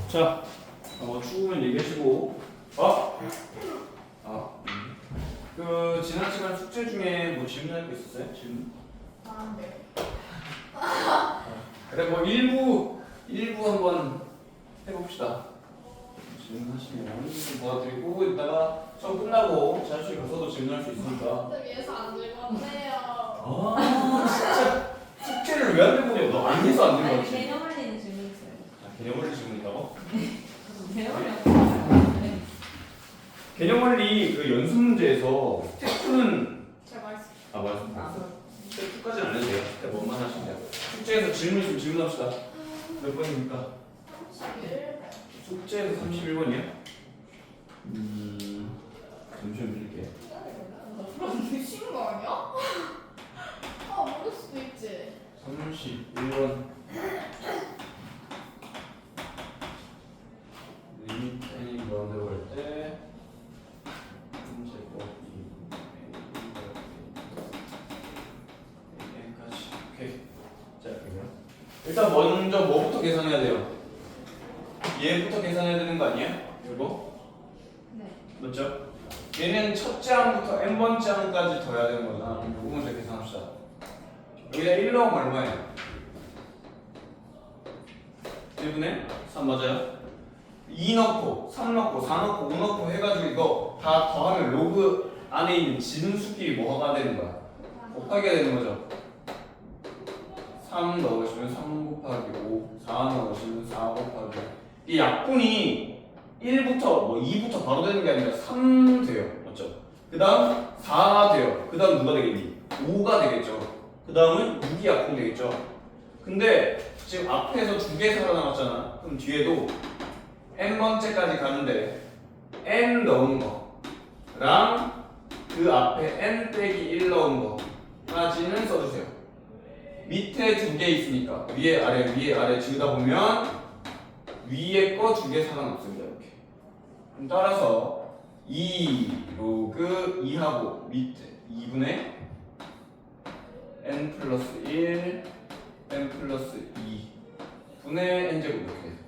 자, 추우면 얘기하시고. 그 지난 시간 숙제 중에 뭐 질문할 거 있었어요? 질문? 네. 그래 뭐 일부 한번 해봅시다. 질문하시면 좀 도와드리고 이따가 수업 끝나고 자유실 가서도 질문할 수 있으니까. 위에서 안 들었네요. 진짜 숙제를 왜 안 들고 너 안 해서 안 들고 왔지? 개념 원리는 질문 있어요. 개념 원리 질문 있다고? 배우려고. 개념 원리 그 연습 문제에서 스텝2는 제 말씀. 말씀. 스텝 2까지는 안 해도 돼요. 스텝 1만 하시면 돼요. 숙제에서 질문 있으면 질문합시다. 몇 번입니까? 31. 숙제에서 31번이요? 잠시만 드릴게요. 그럼 쉬운 거 아니야? 모를 수도 있지. 31번. 리미트 n이 무한대로 갈 때 제곱 n까지. 오케이. 자, 그러면 일단 먼저 뭐부터 계산해야 돼요? 얘부터 계산해야 되는 거 아니에요? 이거? 네. 맞죠? 얘는 첫째 항부터 n번째 항까지 더해야 되는 거잖아. 그럼 요거 먼저 계산합시다. 여기다 1 넣으면 얼마예요? 1분의 3 맞아요? 2 넣고 3 넣고 4 넣고 5 넣고 해가지고 이거 다 더하면 로그 안에 있는 진수끼리 뭐가 되는 거야? 곱하기가 되는 거죠. 3 넣으시면 3 곱하기 5, 4 넣으시면 4 곱하기 5. 이 약분이 1부터 뭐 2부터 바로 되는 게 아니라 3 돼요. 맞죠? 그 다음 4 돼요. 그 다음 누가 되겠니? 5가 되겠죠. 그 다음은 6이 약분 되겠죠. 근데 지금 앞에서 2개 살아남았잖아. 그럼 뒤에도 n번째까지 가는데 n 넣은 거랑 그 앞에 n 빼기 1 넣은 거까지는 써주세요. 밑에 2개 있으니까 위에 아래 지우다 보면 위에 거 2개 살아남습니다. 이렇게. 그럼 따라서 2 로그 2하고 밑에 2분의 n 플러스 1 n 플러스 2 분의 n제곱 이렇게 돼요.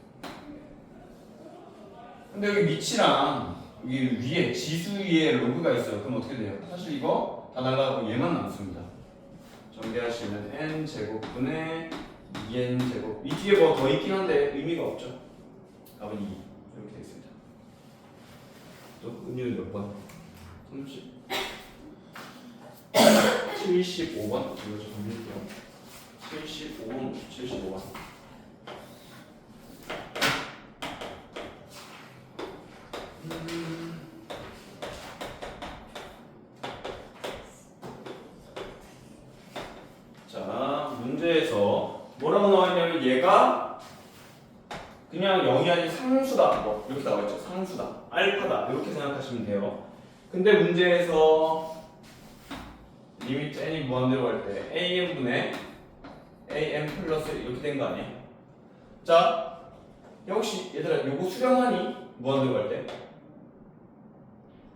근데 여기 밑이랑 여기 위에 지수 위에 로그가 있어요. 그럼 어떻게 돼요? 사실 이거 다 날라가고 얘만 남습니다. 전개하시면 n제곱 분의 2n제곱. 이 뒤에 뭐 더 있긴 한데 의미가 없죠. 답은 2 이렇게 되어 있습니다. 또 은유는 몇 번? 30 75번 이거 좀 정리할게요. 75번 75번. 자, 문제에서 뭐라고 나와있냐면 얘가 그냥 0이 아닌 상수다 뭐 이렇게 나와있죠. 상수다, 알파다 이렇게 생각하시면 돼요. 근데 문제에서 리미트 n이 무한대로 갈 때 an분의 an 플러스 이렇게 된 거 아니야? 자, 혹시 얘들아 요거 수렴하니? 무한대로 갈 때?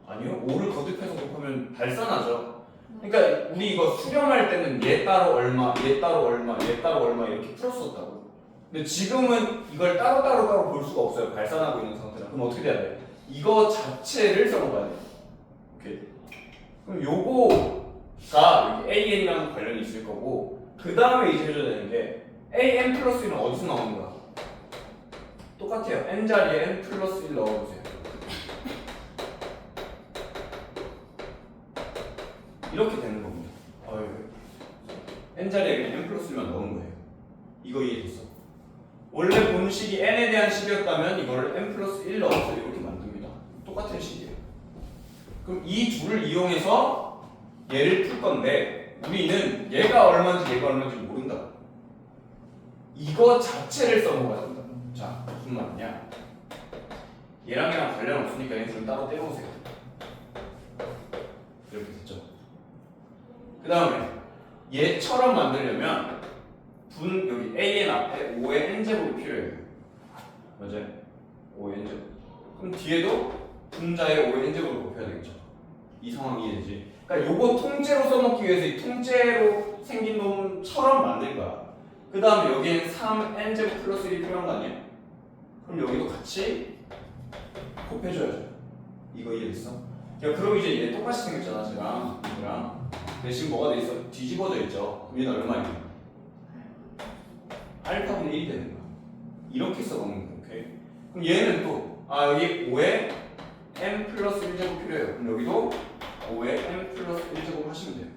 아니요. 5를 거듭해서 곱하면 발산하죠. 그러니까 우리 이거 수렴할 때는 얘 따로 얼마, 얘 따로 얼마, 얘 따로 얼마 이렇게 풀었었다고. 근데 지금은 이걸 따로 볼 수가 없어요. 발산하고 있는 상태라. 그럼 어떻게 돼야 돼? 이거 자체를 써먹어야 돼. 오케이. 그럼 요거가 여기 an이랑 관련이 있을 거고 그 다음에 이제 해줘야 되는 게 an 플러스 1은 어디서 나오는 거야? 똑같아요. n 자리에 n 플러스 1 넣어보세요. 이렇게 되는 겁니다. n 자리에 그냥 n 플러스 1만 넣은 거예요. 이거 이해됐어? 원래 본 식이 n에 대한 식이었다면 이거를 n 플러스 1 넣어서 이렇게 만듭니다. 똑같은 식이에요. 그럼 이 둘을 이용해서 얘를 풀 건데 우리는 얘가 얼마인지 모른다. 이거 자체를 써먹어야 된다. 자, 무슨 말이냐? 얘랑 관련 없으니까 얘 둘 따로 떼어보세요. 이렇게 됐죠? 그 다음에 얘처럼 만들려면 여기 an 앞에 5의 n제곱이 필요해요. 맞아요? 5의 n제곱. 그럼 뒤에도 분자의 5의 n제곱을 곱해야 되겠죠. 이 상황 이해되지? 그러니까 요거 통째로 써먹기 위해서 이 통째로 생긴 놈처럼 만들 거야. 그 다음에 여기엔 3n제곱 플러스 1이 필요한 거 아니야? 그럼 여기도 같이 곱해줘야죠. 이거 이해됐어? 야, 그럼 이제 얘 똑같이 생겼잖아, 쟤랑 얘랑. 대신 뭐가 돼 있어? 뒤집어져 있죠. 그럼 얘는 얼마야? 알파분의 1이 되는 거야. 이렇게 써보는 거야. 오케이? 그럼 얘는 또 여기 5에 m 플러스 1제곱 필요해요. 그럼 여기도 5에 m 플러스 1제곱 하시면 돼요.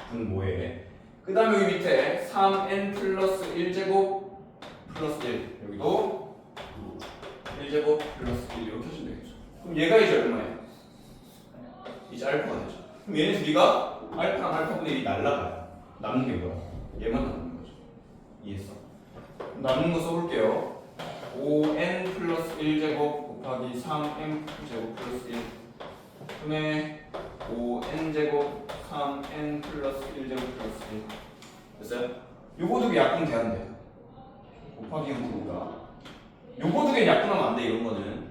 분모에. 그 다음에 여기 밑에 3n 플러스 1제곱 플러스 1. 여기도 1제곱 플러스 1 이렇게 하시면 되겠죠. 그럼 얘가 이제 얼마예요? 이제 알파가 되죠. 그럼 얘네 둘이가 알파랑 알파분의 1이 날라가요. 남는 게 뭐야? 얘만 남는 거죠. 이해했어? 그럼 남는 거 써볼게요. 5n 플러스 1제곱 곱하기 3m 제곱 플러스 1 분의 5n제곱 3n 플러스 1제곱 플러스 1 됐어요? 요거 두 개 약분 돼야돼. 곱하기 함수니까 요거 두 개 약분하면 안 돼. 이런 거는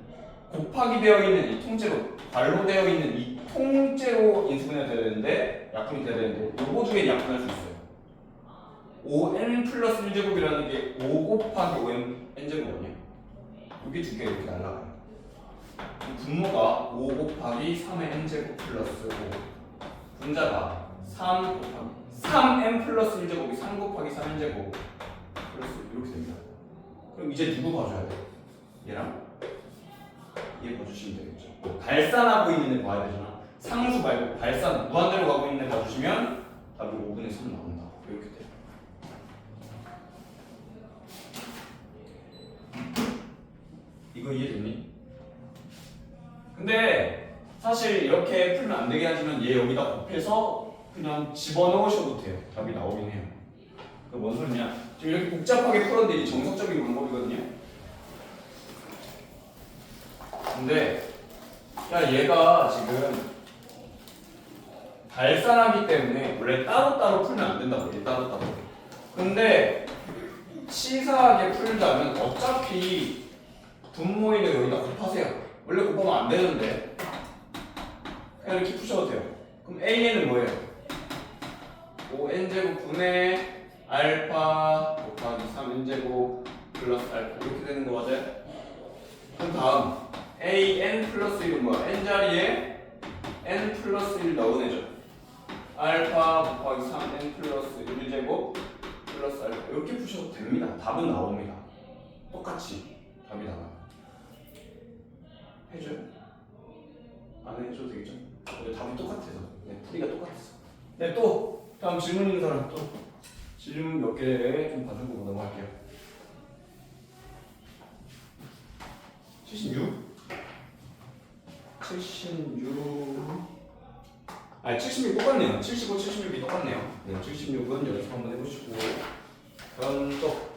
곱하기 되어 있는 이 통째로 발로 되어 있는 이 통째로 인수분해가 돼야 되는데 약분이 돼야 되는데 요거 두 개 약분할 수 있어요. 5n 플러스 1제곱이라는 게 5 곱하기 5n n제곱 아니야? 여기 두 개 이렇게 날라가요. 분모가 5 곱하기 3의 n제곱 플러스 5 분자가 3 곱하기 3n 플러스 1제곱이 3 곱하기 3n제곱 플러스 이렇게 됩니다. 그럼 이제 누구 봐줘야 돼? 얘랑 얘 봐주시면 되겠죠. 발산하고 있는 애 봐야 되잖아. 상수 말고 발산 무한대로 가고 있는 애 봐주시면 답이 5분의 3 나온다. 이렇게 돼. 이거 이해됐니? 근데 사실 이렇게 풀면 안 되게 하지만 얘 여기다 곱해서 그냥 집어넣으셔도 돼요. 답이 나오긴 해요. 그 뭔 소리냐? 지금 이렇게 복잡하게 풀었는데 이게 정석적인 방법이거든요. 근데 야 얘가 지금 발산하기 때문에 원래 따로따로 풀면 안 된다고. 얘 따로따로. 근데 치사하게 풀자면 어차피 분모인을 여기다 곱하세요. 원래 곱하면 안 되는데 그냥 이렇게 푸셔도 돼요. 그럼 AN은 뭐예요? 5n제곱 분의 알파 곱하기 3n제곱 플러스 알파 이렇게 되는 거 맞아요? 그럼 다음 AN 플러스 1은 뭐야? n자리에 n 플러스 1 넣은 애죠. 알파 곱하기 3n 플러스 1제곱 플러스 알파 이렇게 푸셔도 됩니다. 답은 나옵니다. 똑같이 답이 나와요. 해줘요? 안 해줘도 되겠죠? 근데 답은 똑같아서 풀이가 똑같았어. 네, 또 다음 질문 있는 사람 또 질문 몇 개 좀 봐주고 넘어갈게요. 76? 76 똑같네요. 75, 76이 똑같네요. 네, 76은 연습 한번 해보시고 그럼 또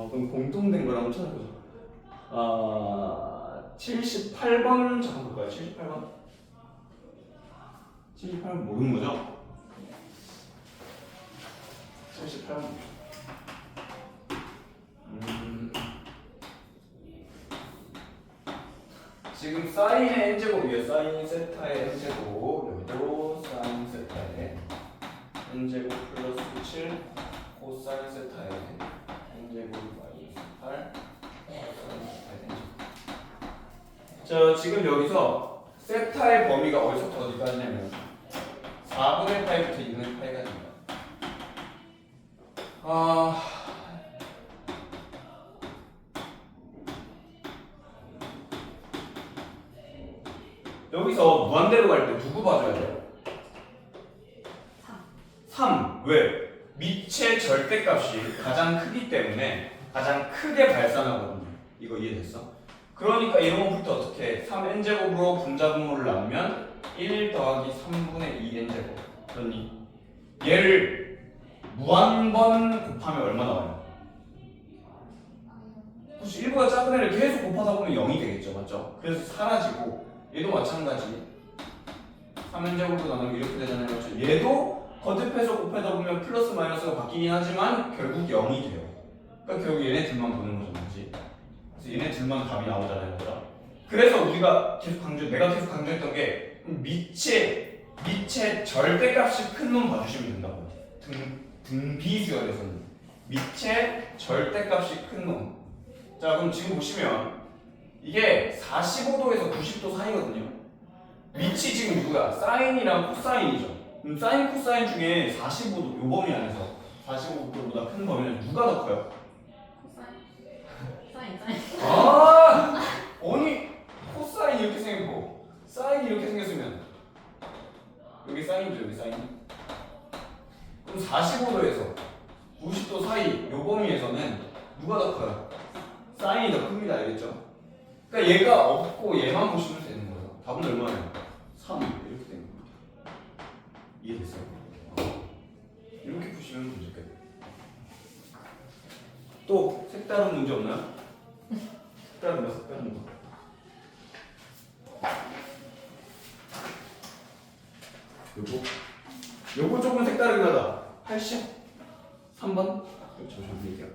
그럼 공통된 걸 한번 찾아보자. 78번 잠깐 볼까요? 78번? 78번 모르는 거죠? 78번 지금 사인의 n제곱이에요. 사인 세타의 n제곱 여기도 사인 세타의 n제곱 플러스 7 코사인 세타의 n제곱 마이너스 8 코사인 세타의 n제곱. 자, 지금 여기서 세타의 범위가 어디서부터 어디까지냐면 4분의 파이부터 2분의 파이까지입니다. 여기서 무한대로 갈 때 누구 봐줘야 돼요? 3. 왜? 밑의 절대값이 가장 크기 때문에 가장 크게 발산하거든요. 이거 이해됐어? 그러니까 이런 거 풀 때 어떻게 해? 3n제곱으로 분자분모를 나누면 1 더하기 3분의 2n제곱. 그러니 얘를 무한번 곱하면 얼마 나와요? 혹시 1보다 작은 애를 계속 곱하다 보면 0이 되겠죠. 맞죠? 그래서 사라지고 얘도 마찬가지 3n제곱으로 나누면 이렇게 되잖아요. 그렇죠? 얘도 거듭해서 곱하다 보면 플러스 마이너스가 바뀌긴 하지만 결국 0이 돼요. 그러니까 결국 얘네 둘만 보는 거죠. 그렇지? 그래서 얘네 둘만 답이 나오잖아요. 그렇죠? 그래서 우리가 계속 내가 계속 강조했던 게 밑에 밑에 절대값이 큰 놈 봐주시면 된다고. 등비수열에서는 밑에 절대값이 큰 놈. 자 그럼 지금 보시면 이게 45도에서 90도 사이거든요. 밑이 지금 누구야? 사인이랑 코사인이죠. 그럼 사인 코사인 중에 45도 요 범위 안에서 45도보다 큰 범위는 누가 더 커요? 사인. 아 아니 코사인이 이렇게 생겼고 사인이 이렇게 생겼으면 여기 사인이죠 여기 사인. 그럼 45도에서 90도 사이 요 범위에서는 누가 더 커요? 사인이 더 큽니다. 알겠죠? 그러니까 얘가 없고 얘만 보시면 되는 거예요. 답은 얼마예요? 3 이렇게 되는 겁니다. 이해됐어요? 이렇게 푸시면 문제가 돼요. 또 색다른 문제 없나요? 색다른 거 색다른 거. 요거 조금 색다르긴 하다. 83번? 잠시만 볼게요.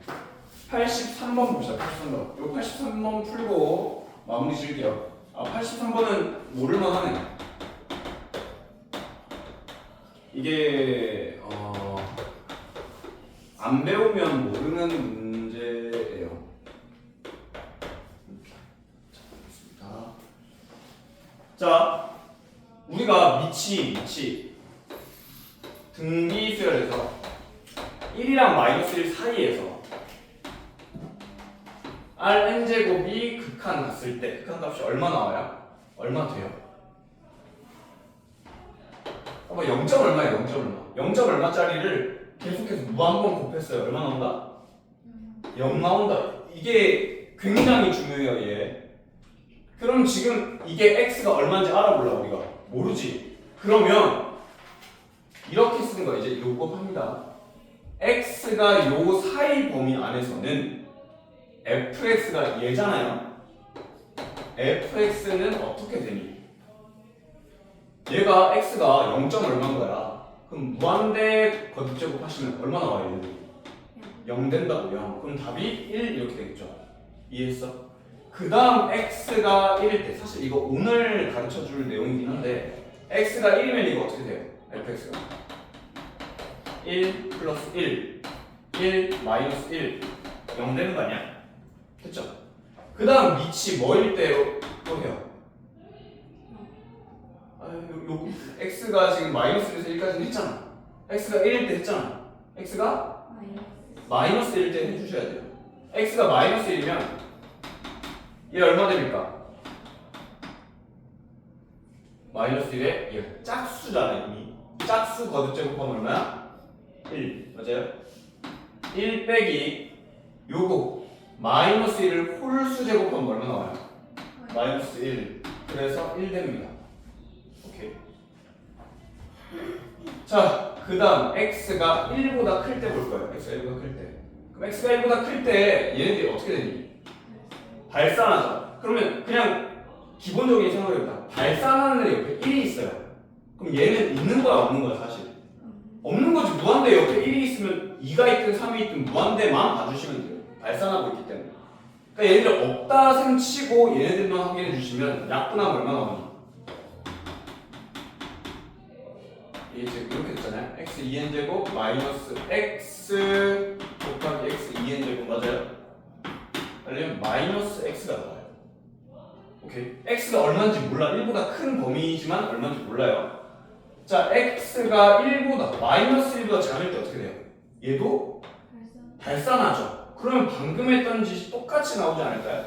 83번 봅시다. 83번. 요 83번 풀고 마무리 지을게요. 83번은 모를만 하네. 이게 안 배우면 모르는 문제예요. 자, 보겠습니다. 자, 우리가 밑이 등비수열에서 1이랑 -1 사이에서 Rn제곱이 극한 갔을 때 극한 값이 얼마 나와요? 얼마 돼요? 0점 얼마예요? 0점 얼마짜리를 계속해서 무한번 곱했어요. 얼마 나온다? 0 나온다. 이게 굉장히 중요해요. 얘. 그럼 지금 이게 x가 얼마인지 알아볼라 우리가. 모르지. 그러면 이렇게 쓰는 거야. 이제 요거 합니다. x가 요 사이 범위 안에서는 fx가 얘잖아요. fx는 어떻게 되니? 얘가 x가 0점 얼마인 거야. 그럼 무한대 거듭제곱 하시면 얼마 나와요? 0 된다고요. 그럼 답이 1 이렇게 되겠죠. 이해했어? 그 다음 x가 1일 때 사실 이거 오늘 가르쳐줄 내용이긴 한데 x가 1이면 이거 어떻게 돼요? fx가 1 플러스 1 1 마이너스 1 0 되는 거 아니야? 됐죠? 그 다음 밑이 뭐일 때 또 해요? 요 x가 지금 마이너스에서 1까지는 했잖아. x가 1일 때 했잖아. x가 마이너스 1일 때 해주셔야 돼요. x가 마이너스 1이면 얘 얼마 됩니까? 마이너스 1에 얘 짝수잖아. 이미 짝수 거듭제곱하면 얼마야? 1 맞아요? 1 빼기 요거 마이너스 1을 홀수 제곱하면 얼마 나와요? 마이너스 1 그래서 1 됩니다. 오케이. 자, 그 다음 x가 1보다 클 때 볼 거예요. x가 1보다 클 때. 그럼 x가 1보다 클 때 얘네들이 어떻게 되니? 발산하죠. 그러면 그냥 기본적인 생각입니다. 발산하는 애 옆에 1이 있어요. 그럼 얘는 있는 거야 없는 거야 사실? 없는 거지. 무한대 옆에 1이 있으면 2가 있든 3이 있든 무한대만 봐주시면 돼요. 발산하고 있기 때문에. 그러니까 얘네들 없다 생치고 얘네들만 확인해 주시면 약분하면 얼마 나오니? 이게 지금 이렇게 됐잖아요. x 2n제곱 마이너스 x 곱하기 x 2n제곱 맞아요? 아니면 마이너스 x가 나와요. 오케이. x가 얼마인지 몰라. 1보다 큰 범위이지만 얼마인지 몰라요. 자, x가 1보다 마이너스 1보다 작을 때 어떻게 돼요? 얘도 발산하죠. 그러면 방금 했던 짓이 똑같이 나오지 않을까요?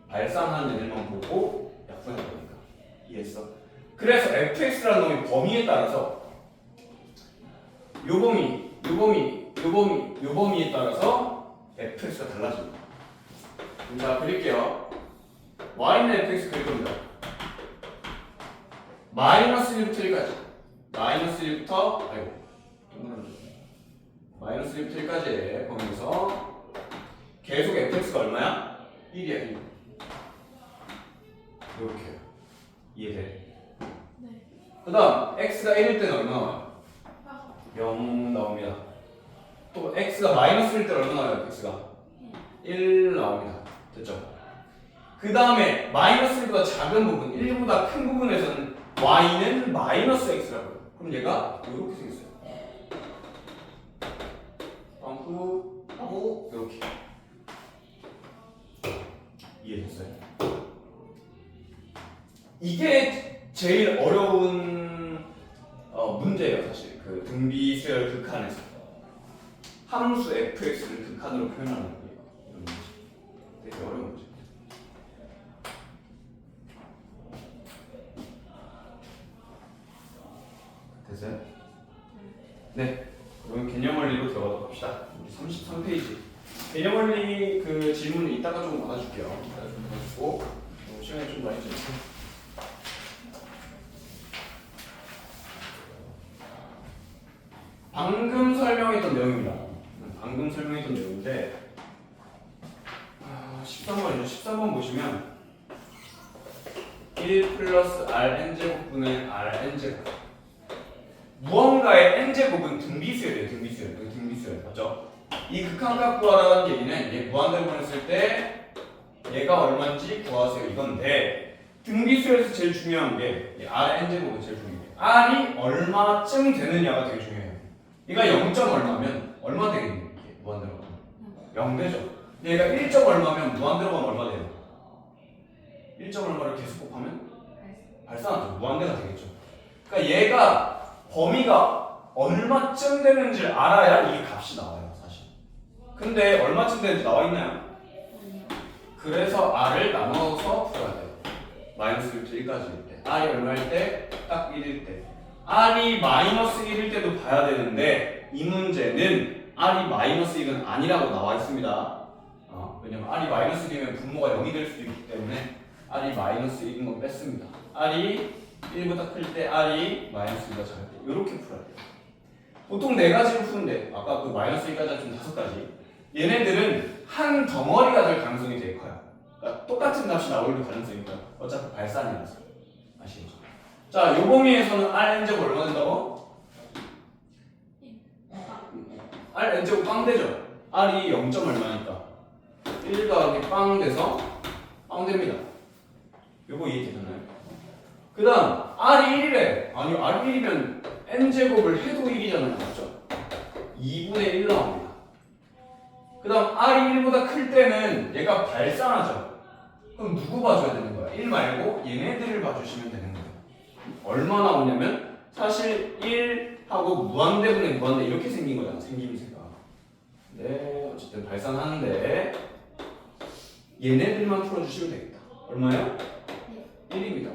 발산하는 애들만 보고 약분할 거니까. 이해했어? 그래서 fx라는 놈의 범위에 따라서 요 범위에 따라서 fx가 달라집니다. 자, 그릴게요. y는 fx 그릴 겁니다. 마이너스 1부터 1까지. 마이너스 1부터 마이너스 1부터 1까지의 범위에서 계속 fx가 얼마야? 1이야 1. 이렇게 이해돼? 네. 그 다음 x가 1일 때는 얼마 나와요? 0 나옵니다. 또 x가 마이너스 1일 때는 얼마 나와요? x가 1 나옵니다. 됐죠? 그 다음에 마이너스 1보다 작은 부분, 1보다 큰 부분에서는 y는 마이너스 x라고요. 그럼 얘가 이렇게 생겼어요. 빵꾸 하고 이렇게. 이해됐어요? 이게 제일 어려운 문제예요, 사실. 그 등비수열 극한에서 함수 fx를 극한으로 표현하는 거예요. 이런 문제. 되게 어려운 문제. 됐어요? 네. 그럼 개념원리로 들어가도록 합시다. 우리 33페이지. 개념원리 그 질문 이따가 좀 받아줄게요. 이따가 좀 받아주고 시간이 좀 많이 지났어. 방금 설명했던 내용입니다. 방금 설명했던 내용인데 13번이죠. 13번 보시면 1 플러스 rn제곱분의 rn제곱 무언가의 n제곱은 등비수열이에요. 등비수열. 여기 등비수열. 맞죠? 이 극한값 구하라는 얘기는 얘 무한대로 보냈을 때 얘가 얼마인지 구하세요 이건데 등비수열에서 제일 중요한 게 rn제곱이 제일 중요해요. r이 얼마쯤 되느냐가 되게 중요해요. 얘가 0. 얼마면 얼마 되겠니? 이게 무한대로 가면 0 되죠. 근데 얘가 1. 얼마면 무한대로 가면 얼마 돼요? 1. 얼마를 계속 곱하면 발산하죠. 무한대가 되겠죠. 그러니까 얘가 범위가 얼마쯤 되는지를 알아야 이게 값이 나와요, 사실. 근데 얼마쯤 되는지 나와 있나요? 그래서 r을 나눠서 풀어야 돼요. 마이너스 1부터 1까지일 때. r이 얼마일 때? 딱 1일 때. r이 마이너스 1일 때도 봐야 되는데 이 문제는 r이 마이너스 1은 아니라고 나와 있습니다. 왜냐면 r이 마이너스 1이면 분모가 0이 될 수도 있기 때문에 r이 마이너스 1인 건 뺐습니다. r이 1보다 클 때 r이 마이너스 1보다 작을 때 이렇게 풀어야 돼요. 보통 4가지로 푸는데 아까 그 마이너스 1까지 좀 5가지 얘네들은 한 덩어리가 될 가능성이 되게 커요. 그러니까 똑같은 값이 나올 가능성이 커요. 어차피 발산이라서. 아시겠죠? 자, 요 범위에서는 rn제곱 얼마 된다고? rn제곱 빵 되죠? r이 0. 얼마니까 1 더하기 빵 돼서 빵 됩니다. 요거 이해되셨나요? 그 다음 r이 1이래. 아니 r이 1이면 n제곱을 해도 1이잖아요. 맞죠? 2분의 1 나옵니다. 그 다음 r이 1보다 클 때는 얘가 발산하죠. 그럼 누구 봐줘야 되는 거야? 1 말고 얘네들을 봐주시면 되는 거예요. 얼마 나오냐면 사실 1하고 무한대분의 무한대 이렇게 생긴 거잖아. 생김새가. 네, 어쨌든 발산하는데 얘네들만 풀어주시면 되겠다. 얼마요? 1입니다.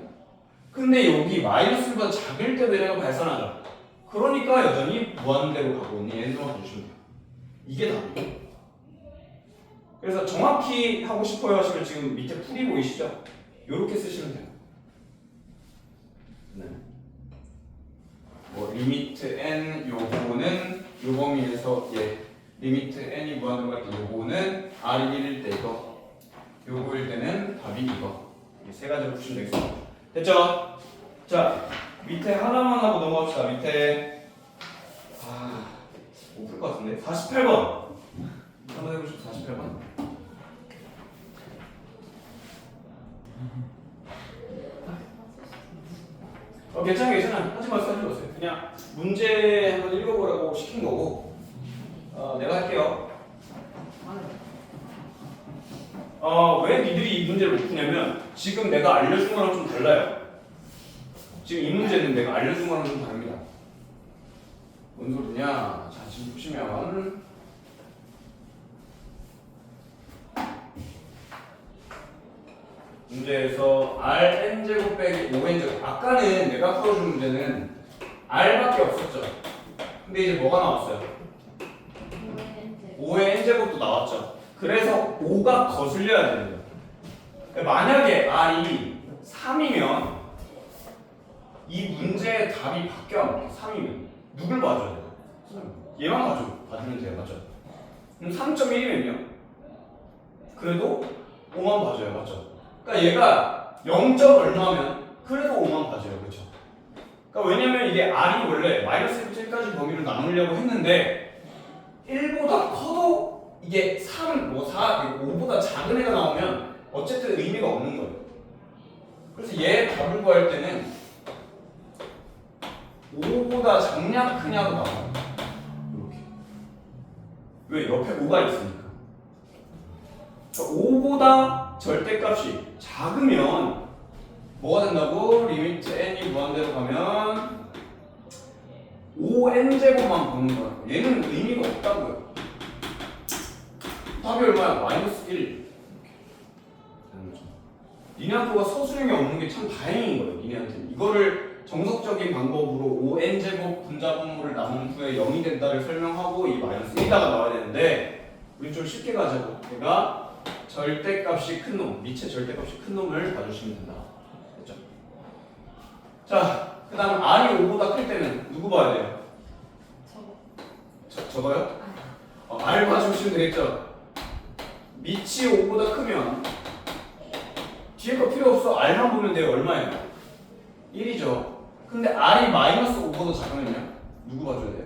근데 여기 마이너스보다 작을 때도 얘네가 발산하죠. 그러니까 여전히 무한대로 가고 있는 얘네들만 봐주시면 돼요. 이게 답이에요. 그래서 정확히 하고 싶어요 하시면 지금 밑에 풀이 보이시죠? 요렇게 쓰시면 돼요. 네. 뭐 리미트 n 요거는 요 범위에서 리미트 n이 무한대로 갈 때 요거는 r이 1일 때 이거 요거일 때는 답이 이거. 이 세 가지로 푸시면 되겠습니다. 됐죠? 자, 밑에 하나만 하고 넘어갑시다. 밑에 못 풀 것 같은데 48번 한번 해보시죠. 48번. 괜찮아. 하지 마세요. 그냥 문제 한번 읽어보라고 시킨 거고 내가 할게요. 왜 니들이 이 문제를 못 푸냐면 지금 내가 알려준 거랑 좀 달라요. 지금 이 문제는 내가 알려준 거랑 좀 다릅니다. 뭔 소리냐? 자, 지금 보시면 문제에서 rn제곱 빼기 5n제곱 아까는 내가 풀어준 문제는 r밖에 없었죠. 근데 이제 뭐가 나왔어요? 5의 n제곱도 나왔죠. 그래서 5가 거슬려야 되는 거예요. 만약에 r이 3이면 이 문제의 답이 바뀌어요. 3이면 누굴 봐줘야 돼요? 얘만 봐주면 돼요. 맞죠? 그럼 3.1이면요? 그래도 5만 봐줘요. 맞죠? 그러니까 얘가 0. 얼마면 그래도 5만 봐줘요. 그렇죠? 그러니까 왜냐면 이게 r이 원래 마이너스 1까지 범위를 나누려고 했는데 1보다 커도 이게 3, 4, 5보다 작은 애가 나오면 어쨌든 의미가 없는 거예요. 그래서 얘 답을 구할 때는 5보다 작냐 크냐로 나와요. 이렇게. 왜? 옆에 5가 있으니까. 5보다 절대값이 작으면 뭐가 된다고? 리미트 n이 무한대로 가면 5n제곱만 보는 거야. 얘는 의미가 없다고요. 답이 얼마야? 마이너스 1 이렇게 되는 거죠. 니네학교가 서술형이 없는 게 참 다행인 거예요. 니네한테는 이거를 정석적인 방법으로 5n제곱 분자분모를 나눈 후에 0이 된다를 설명하고 이 마이너스 1다가 나와야 되는데 우리 좀 쉽게 가자고. 얘가 절대값이 큰 놈, 미체 절대값이 큰 놈을 봐주시면 된다. 됐죠? 자, 그 다음 r이 5보다 클 때는 누구 봐야 돼요? 저거요? r 봐주시면 되겠죠? 밑이 5보다 크면 뒤에 거 필요 없어. r만 보면 돼요. 얼마예요? 1이죠. 근데 r이 마이너스 5보다 작으면요? 누구 봐줘야 돼요?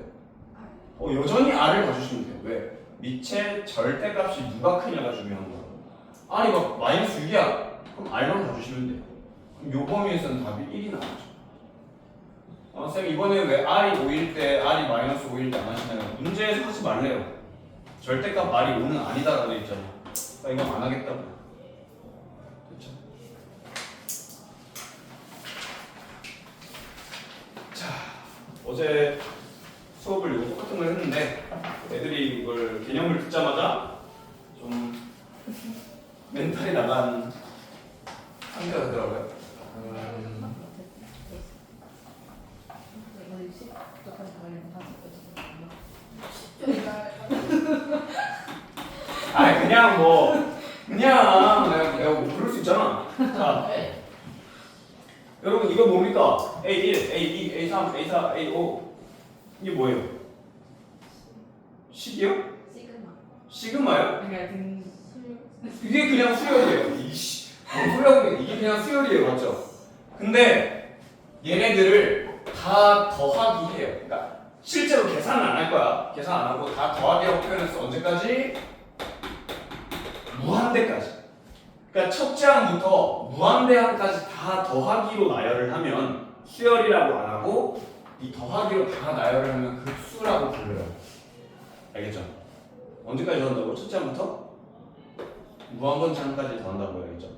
여전히 r을 봐주시면 돼요. 왜? 밑에 절대값이 누가 크냐가 중요한 거예요. r이 막 마이너스 6이야. 그럼 r만 봐주시면 돼요. 그럼 요 범위에서는 답이 1이 나오죠. 쌤 이번에 왜 r이 5일 때 r이 마이너스 5일 때 안 하시나요? 문제에서 하지 말래요. 절대값 r이 5는 아니다라고 돼 있잖아요. 그러니까 이건 안 하겠다고. 그렇죠? 자, 어제 수업을 이거 똑같은 걸 했는데 애들이 이걸 개념을 듣자마자 좀 멘탈이 나간 상태가 되더라고요. 아 그냥 내가 뭐 부를 수 있잖아. 자, 여러분 이거 뭡니까? A1, A2, A3, A4, A5 이게 뭐예요? 식이요? 시그마. 시그마요? 그러니까 등 이게 그냥 수열이에요. 이씨, 뭔 소리하고 있는 이게 그냥 수열이에요, 맞죠? 근데 얘네들을 다 더하기 해요. 그러니까 실제로 계산은 안 할 거야. 계산 안 하고 다 더하기라고 표현했어. 언제까지? 무한대까지. 그러니까 첫째 항부터 무한대 항까지 다 더하기로 나열을 하면 수열이라고 안 하고 이 더하기로 다 나열을 하면 급수라고 불러요. 알겠죠? 언제까지 더한다고요? 첫째 항부터? 무한번째 항까지 더한다고요. 알겠죠?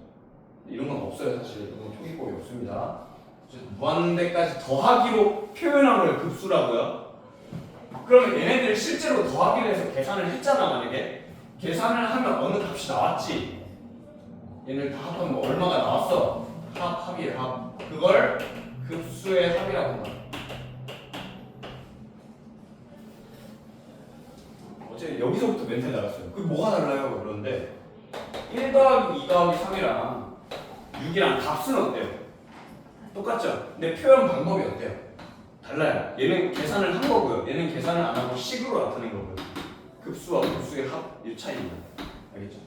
이런 건 없어요. 사실 이런 건 표기법이 없습니다. 무한대까지 더하기로 표현한 걸 급수라고요. 그러면 얘네들이 실제로 더하기를 해서 계산을 했잖아. 만약에 계산을 하면 어느 값이 나왔지. 얘네를 다 합하면 뭐 얼마가 나왔어. 합이에요. 합. 그걸 급수의 합이라고 합니다. 어제 여기서부터 멘트 나갔어요. 그 뭐가 달라요? 그런데 1 더하기 2 더하기 3이랑 6이랑 값은 어때요? 똑같죠? 근데 표현 방법이 어때요? 달라요. 얘는 계산을 한 거고요. 얘는 계산을 안 하고 식으로 나타낸 거고요. 급수와 급수의 합, 이 차이입니다. 알겠죠?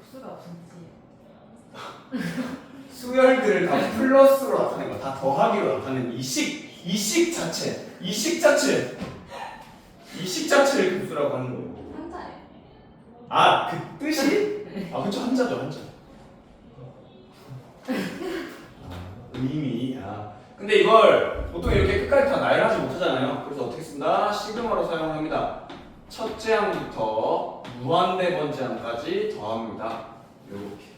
복수가 없었지. 수열들을 다 플러스로 나타낸 거, 다 더하기로 나타낸 이 식 자체를 급수라고 하는 거예요. 한자예요. 아, 그 뜻이? 아, 그쵸, 한자죠, 한자. 의미. 근데 이걸 보통 이렇게 끝까지 다 나열하지 못하잖아요. 그래서 어떻게 쓴다? 시그마로 사용합니다. 첫째 항부터 무한대 번째 항까지 더합니다. 이렇게.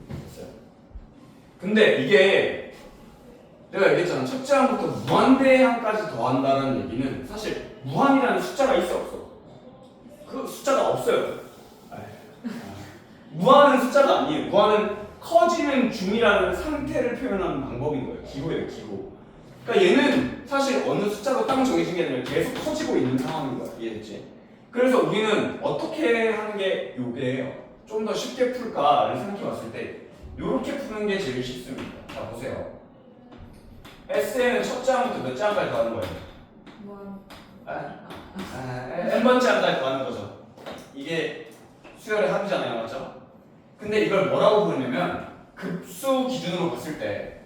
됐어요. 근데 이게 내가 얘기했잖아. 첫째 항부터 무한대 항까지 더한다는 얘기는 사실 무한이라는 숫자가 있어 없어? 그 숫자가 없어요. 무한은 숫자가 아니에요. 무한은 커지는 중이라는 상태를 표현하는 방법인 거예요. 기호예요, 기호. 그러니까 얘는 사실 어느 숫자로 딱 정해진 게 아니라 계속 커지고 있는 상황인 거야. 이해했지? 그래서 우리는 어떻게 하는 게 요게요. 좀 더 쉽게 풀까를 생각해 봤을 때 요렇게 푸는 게 제일 쉽습니다. 자, 보세요. SN은 첫째 항부터 몇째 항까지 더하는 거예요? 뭐 n번째 항까지 더하는 거죠. 이게 수열의 합이잖아요, 맞죠? 근데 이걸 뭐라고 부르냐면 급수 기준으로 봤을 때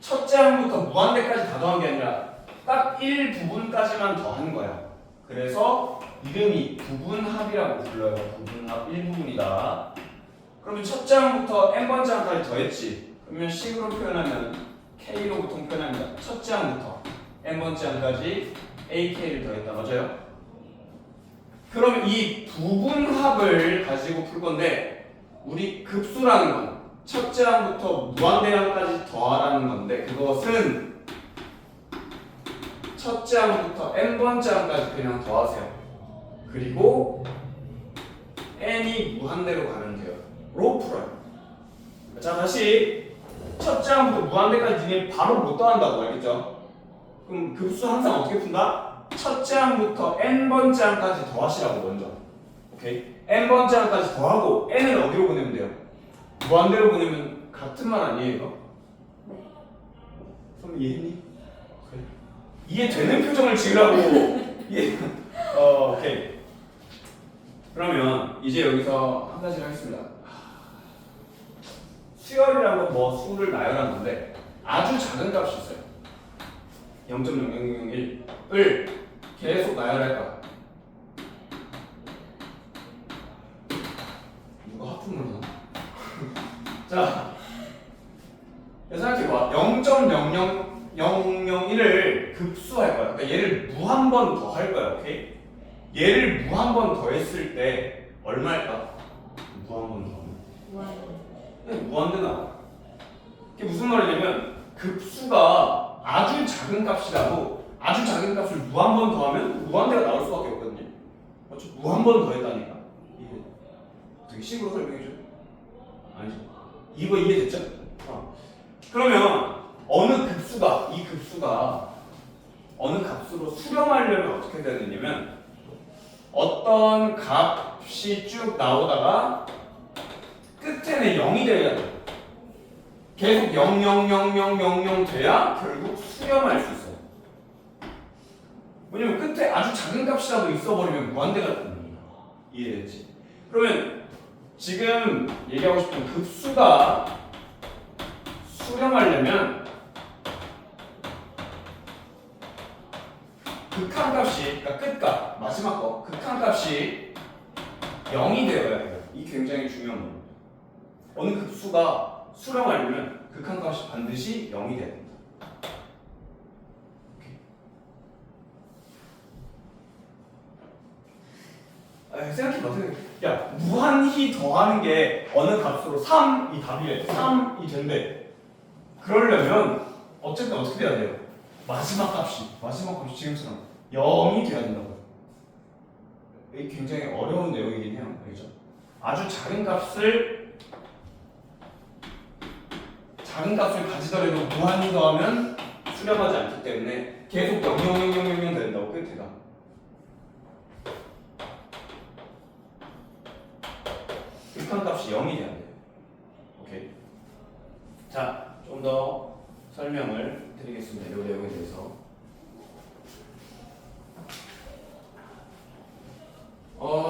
첫째 항부터 무한대까지 다 더한 게 아니라 딱 1 부분까지만 더하는 거야. 그래서 이름이 부분합이라고 불러요. 부분합 1부분이다. 그러면 첫째 항부터 n번째 항까지 더했지. 그러면 식으로 표현하면 K로 보통 표현합니다. 첫째 항부터 n번째 항까지 AK를 더했다. 맞아요? 그럼 이 부분합을 가지고 풀 건데 우리 급수라는 건 첫째 항부터 무한대항까지 더하라는 건데 그것은 첫째 항부터 n번째 항까지 그냥 더하세요. 그리고 n이 무한대로 가면 돼요. 로 풀어요. 자 다시 첫째 항부터 무한대까지 니네 바로 못 더한다고 알겠죠? 그럼 급수 항상 어떻게 푼다? 첫째 항부터 n번째 항까지 더하시라고 먼저. 오케이? n번째 항까지 더하고 n을 어디로 보내면 돼요? 무한대로 보내면 같은 말 아니에요 이거? 네. 그럼 이해했니? 그래. 이해되는 표정을 지으라고. 이해. 오케이. 그러면 이제 여기서 한 가지를 하겠습니다. 수열이라고 뭐 수를 나열한 건데 아주 작은 값이 있어요. 0.0001을 계속 나열할까? 누가 하품을 하나? 자, 생각해봐. 0.00001을 급수할 거야. 그러니까 얘를 무 한 번 더 할 거야. 오케이? 얘를 무 한 번 더 했을 때 얼마일까? 무 한 번 더 하면? 무한대 나와. 그게 무슨 말이냐면 급수가 아주 작은 값이라도 아주 작은 값을 무 한 번 더하면 무한대가 나올 수밖에 없거든요. 맞죠? 무 한 번 더했다니까. 이게 되게 식으로 설명해줘. 아니죠? 이거 이해됐죠? 그러면 어느 급수가 이 급수가 어느 값으로 수렴하려면 어떻게 돼야 되냐면 어떤 값이 쭉 나오다가 끝에는 0이 돼야 돼. 계속 0000000 돼야 결국 수렴할 수 있어요. 왜냐면 끝에 아주 작은 값이라도 있어버리면 무한대가 됩니다. 이해됐지? 그러면 지금 얘기하고 싶은 급수가 수렴하려면 극한값이, 그러니까 끝값, 마지막 거 극한값이 0이 되어야 돼요. 이 굉장히 중요한 겁니다. 어느 급수가 수렴하려면 극한값이 반드시 0이 돼야 됩니다. 생각해봐. 야, 무한히 더하는 게 어느 값으로 3이 답이래. 3이 된대. 그러려면 어쨌든 어떻게 돼야 돼요? 마지막 값이 지금처럼 0이 돼야 된다고요. 이게 굉장히 어려운 내용이긴 해요. 알겠죠? 아주 작은 값을 가지더라도 무한히 더하면 수렴하지 않기 때문에 계속 00000 된다고 끝에가. 극한값이 0이 돼야 돼요. 오케이. 자, 좀 더 설명을 드리겠습니다. 이 내용에 대해서.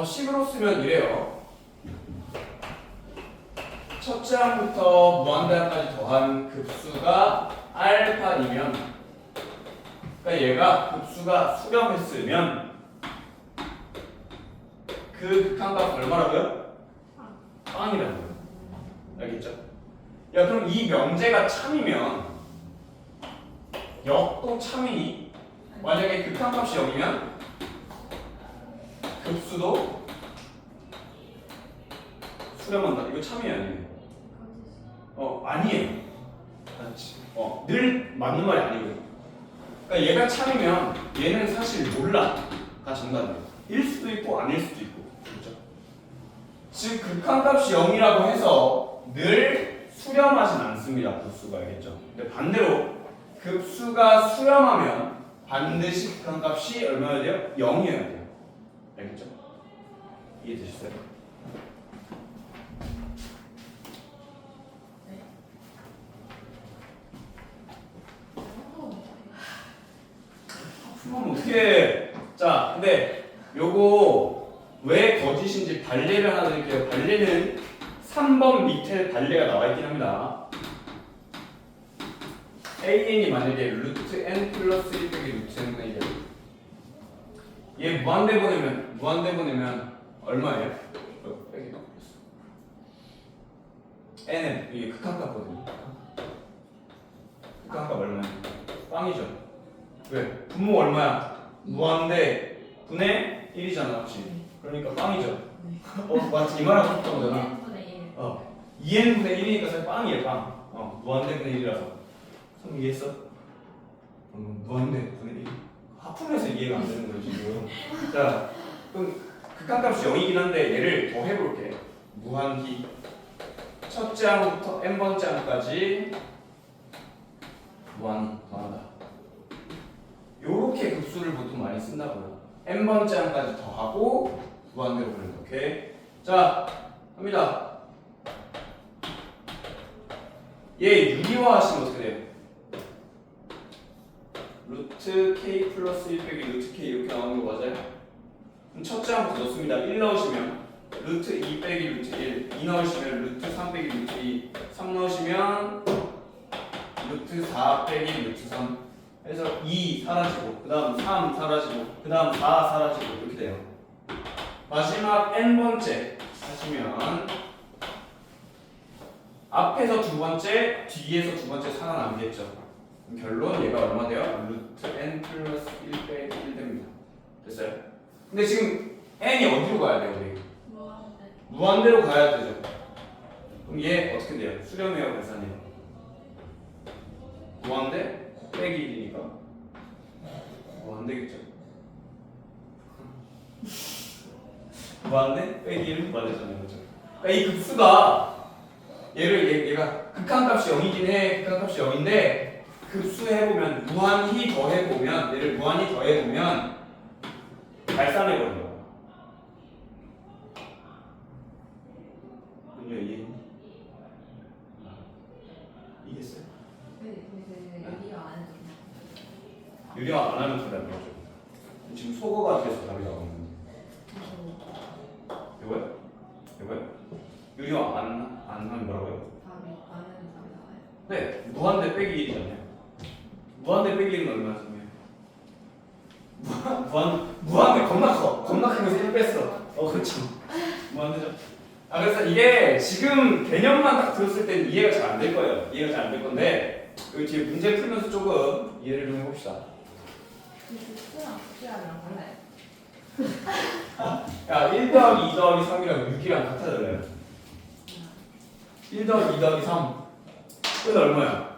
식으로 쓰면 이래요. 첫째 항부터 무한대항까지 더한 급수가 알파이면, 그러니까 얘가 급수가 수렴했으면 그 극한값 얼마라고요? 빵이라는 거예요. 알겠죠? 야, 그럼 이 명제가 참이면 역도 참이니? 만약에 극한값이 0이면 급수도 수렴한다. 이거 참이 아니에요. 아니에요. 늘 맞는 말이 아니거든요. 그러니까 얘가 참이면 얘는 사실 몰라가 정답이에요. 일 수도 있고 아닐 수도 있고. 그렇죠? 즉 극한값이 0이라고 해서 늘 수렴하진 않습니다. 급수가. 알겠죠? 근데 반대로 급수가 수렴하면 반드시 극한값이 얼마여야 돼요? 0이어야 돼요. 알겠죠? 이해되셨어요? 그럼 어떻게? 자, 근데 요거 왜 거짓인지 발례를 하나 드릴게요. 발례는 3번 밑에 발례가 나와 있긴 합니다. an이 만약에 루트 n 플러스 1 빼기 루트 n분의 1이야. 얘 무한대 보내면 얼마예요? 빼기 n은 이게 극한값거든요. 극한값 얼마야? 빵이죠. 왜? 분모 얼마야? 무한대 분의 1이잖아, 맞지? 그러니까 빵이죠. 맞지? 이 말하고 싶던 거잖아. 2n분의 1. 2n분의 1이니까 사실 빵이에요, 빵. 무한대분의 1이라서. 성 이해했어? 무한대분의 1. 하품해서 이해가 안 되는 거예요, 지금. 자, 그럼 극한값이 0이긴 한데 얘를 더 해볼게. 무한히. 첫째 항부터 n번째 항까지 무한히 더한다. 요렇게 급수를 보통 많이 쓴다고요. n번째 항까지 더하고 무한대로 보낸다. 오케이? 자, 갑니다. 얘 유리화 하시면 어떻게 돼요? 루트 k 플러스 1 빼기 루트 k 이렇게 나오는 거 맞아요? 그럼 첫째 항부터 넣습니다. 1 넣으시면 루트 2 빼기 루트 1, 2 넣으시면 루트 3 빼기 루트 2, 3 넣으시면 루트 4 빼기 루트 3 해서 2 사라지고 그 다음 3 사라지고 그 다음 4 사라지고 이렇게 돼요. 마지막 n번째 하시면 앞에서 두 번째, 뒤에서 두 번째 살아남겠죠. 그럼 결론 얘가 얼마 돼요? 루트 n 플러스 1 빼기 1 됩니다. 됐어요? 근데 지금 n이 어디로 가야 돼요, 우리? 무한대로 가야 되죠. 그럼 얘 어떻게 돼요? 수렴해요, 계산해요? 무한대 빼기 1이니까 무한대겠죠. 무한대 빼기 1 무한대잖아요, 그렇죠? 그러니까 이 급수가 얘가 극한값이 0이긴 해. 극한값이 0인데 급수해보면 무한히 더해보면 얘를 무한히 더해보면 발산해버린 거야. 문제 이해했니? 이해했어요? 유리화 안 해도 유리화 안 하면 답이 안 나오죠. 지금 속어가 돼서 답이 나오는 건데. 이거요? 이거요? 유리화 안 하면 뭐라고요? 답이 안 해도 답이 나와요? 네, 무한대 빼기 1이잖아요. 무한대 빼기 1은 얼마나 중요해요? 무한대 겁나 크면서 1 뺐어. 그렇죠. 무한대죠. 그래서 이게 지금 개념만 딱 들었을 땐 이해가 잘 안 될 거예요. 이해가 잘 안 될 건데 여기 뒤에 문제 풀면서 조금 이해를 좀 해봅시다. 수랑 수학이랑 달라요. 야, 1 더하기 2 더하기 3이랑 6이랑 같아 달라요. 1 더하기 2 더하기 3 그건 얼마야?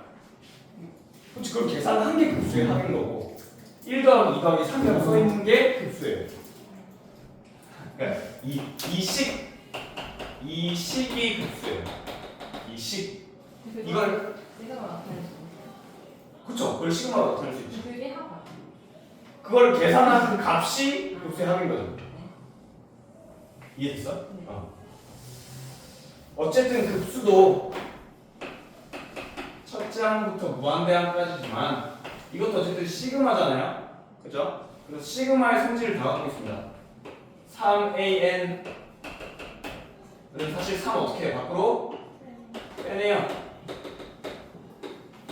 그렇지, 그걸 계산한 게 급수에 하는 거고 1 더하기 2 더하기 3이라고 써있는 게 급수예요. 그러니까 이 식이 급수예요. 이 식. 이걸 시그마 나타낼 수 그쵸? 그걸 시그마로 나타낼 수 있지. 있어요. 그게 합 그걸 계산한 그 값이 급수에 합인 거죠. 이해됐어? 네. 어쨌든 급수도 첫째 항부터 무한대항까지지만 이것도 어쨌든 시그마잖아요. 그죠? 그래서 시그마의 성질을 다 갖고 있습니다. 3an 그래서 사실 3 어떻게 해요? 밖으로 빼내요.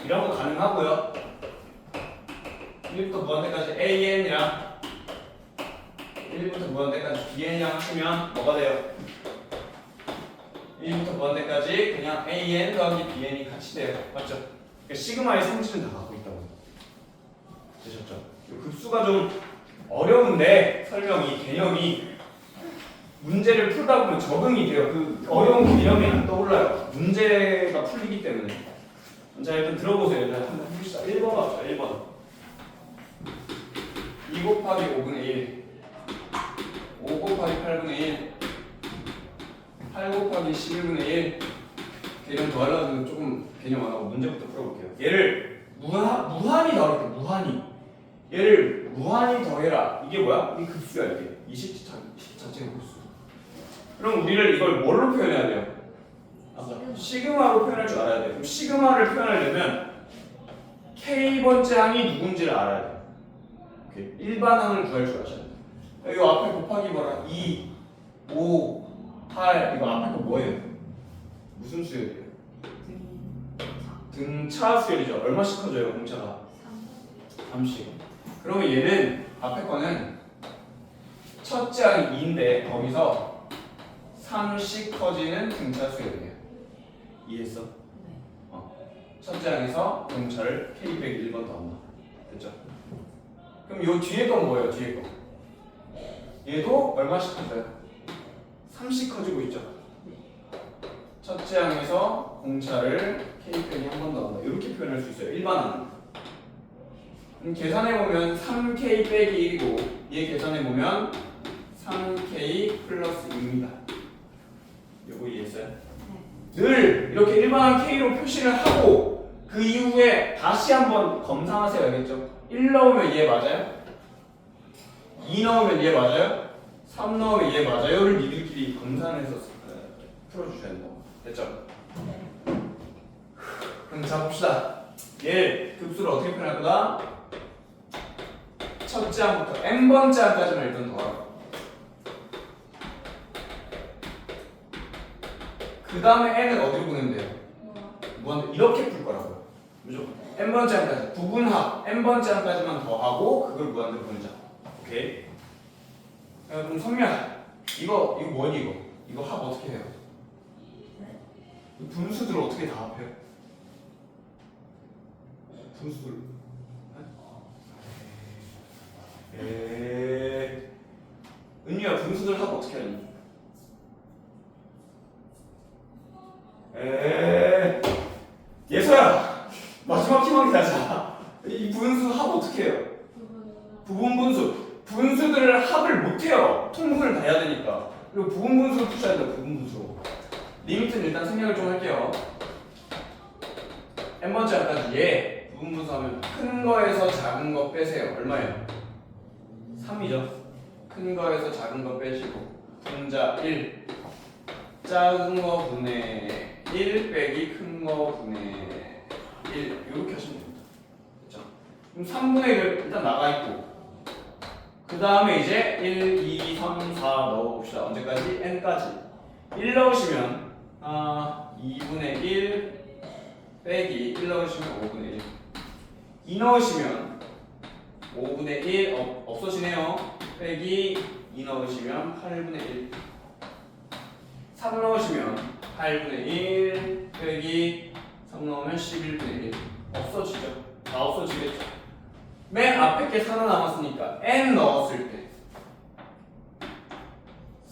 이런 거 가능하고요. 1부터 무한대까지 an이랑 1부터 무한대까지 bn이랑 하시면 뭐가 돼요? 1부터 무한대까지 그냥 an 더하기 bn이 같이 돼요. 맞죠? 그러니까 시그마의 성질은 다 갖고 있다고. 되셨죠? 이 급수가 좀 어려운데 설명이 개념이 문제를 풀다 보면 적응이 돼요. 그 어려운 개념이 안 떠올라요. 문제가 풀리기 때문에. 자, 일단 들어보세요. 일단 한번 해봅시다. 1번 갑시다. 1번. 2 곱하기 5분의 1 5 곱하기 8분의 1 8 곱하기 11분의 1 개념 더 하려고 조금 개념 안 하고 문제부터 풀어볼게요. 얘를 무한히 더할게요. 무한히. 얘를 무한히 더해라. 이게 뭐야? 이게 급수야. 이게 이 식 자체가 급수. 그럼 우리를 이걸 뭘로 표현해야 돼요? 시그마로 표현할 줄 알아야 돼요. 그럼 시그마를 표현하려면 K번째 항이 누군지를 알아야 돼요. 오케이. 일반항을 구할 줄 아셔야 돼요. 여기 앞에 곱하기 뭐라? 2, 5, 8 이거 앞에 거 뭐예요? 무슨 수열이에요? 등차 수열이죠. 얼마씩 커져요, 공차가? 3씩. 그러면 얘는 앞에 거는 첫째 항이 2인데 거기서 3씩 커지는 등차 수열이에요. 이해했어? 첫째 항에서 공차를 k 빼기 1번 더한다. 됐죠? 그럼 요 뒤에 건 뭐예요? 뒤에 거. 얘도 얼마씩 커져요? 3씩 커지고 있죠. 첫째 항에서 공차를 k 빼기 한 번 더한다. 이렇게 표현할 수 있어요. 일반항. 계산해보면 3k 빼기 1이고 얘 계산해보면 3k 플러스 2입니다. 요거 이해했어요? 늘 이렇게 일반항 k로 표시를 하고 그 이후에 다시 한번 검사하세요. 알겠죠? 1 넣으면 얘 맞아요? 2 넣으면 얘 맞아요? 3 넣으면 얘 맞아요를 니들끼리 검사를 해서 풀어주셔야 된다고. 됐죠? 그럼 자 봅시다. 얘 급수를 어떻게 표현할 거다? 첫째 항부터 n번째 항까지만 일단 더하고 그 다음에 n을 어디로 보내면 돼요? 무한대 이렇게 풀 거라고요. 그죠? n번째 항까지 부분합 n번째 항까지만 더하고 그걸 무한대로 보내자. 오케이? 그럼 선미야 이거 뭐니 이거 합 어떻게 해요? 분수들을 어떻게 다 합해요? 분수들 은유야 분수들 합 어떻게 하니? 예서야 마지막 희망이다. 자, 이 분수 합 어떻게 해요? 부분 분수 분수들을 합을 못해요. 통분을 다 해야 되니까. 그리고 부분 분수를 푸셔야 돼요. 부분 분수 리미트는 일단 생략을 좀 할게요. n번째 항까지 얘 부분 분수하면 큰 거에서 작은 거 빼세요. 얼마예요? 3이죠. 큰 거에서 작은 거 빼시고 분자 1 작은 거 분의 1 빼기 큰 거 분의 1 이렇게 하시면 됩니다. 됐죠? 그럼 3분의 1을 일단 나가 있고 그 다음에 이제 1, 2, 3, 4 넣어봅시다. 언제까지? n까지 1 넣으시면 2분의 1 빼기 1 넣으시면 5분의 1 2 넣으시면 5분의 1 없어지네요. 빼기 2 넣으시면 8분의 1 3 넣으시면 8분의 1 빼기 3 넣으면 11분의 1 없어지죠. 다 없어지겠죠. 맨 앞에 게 살아남았으니까 n 넣었을 때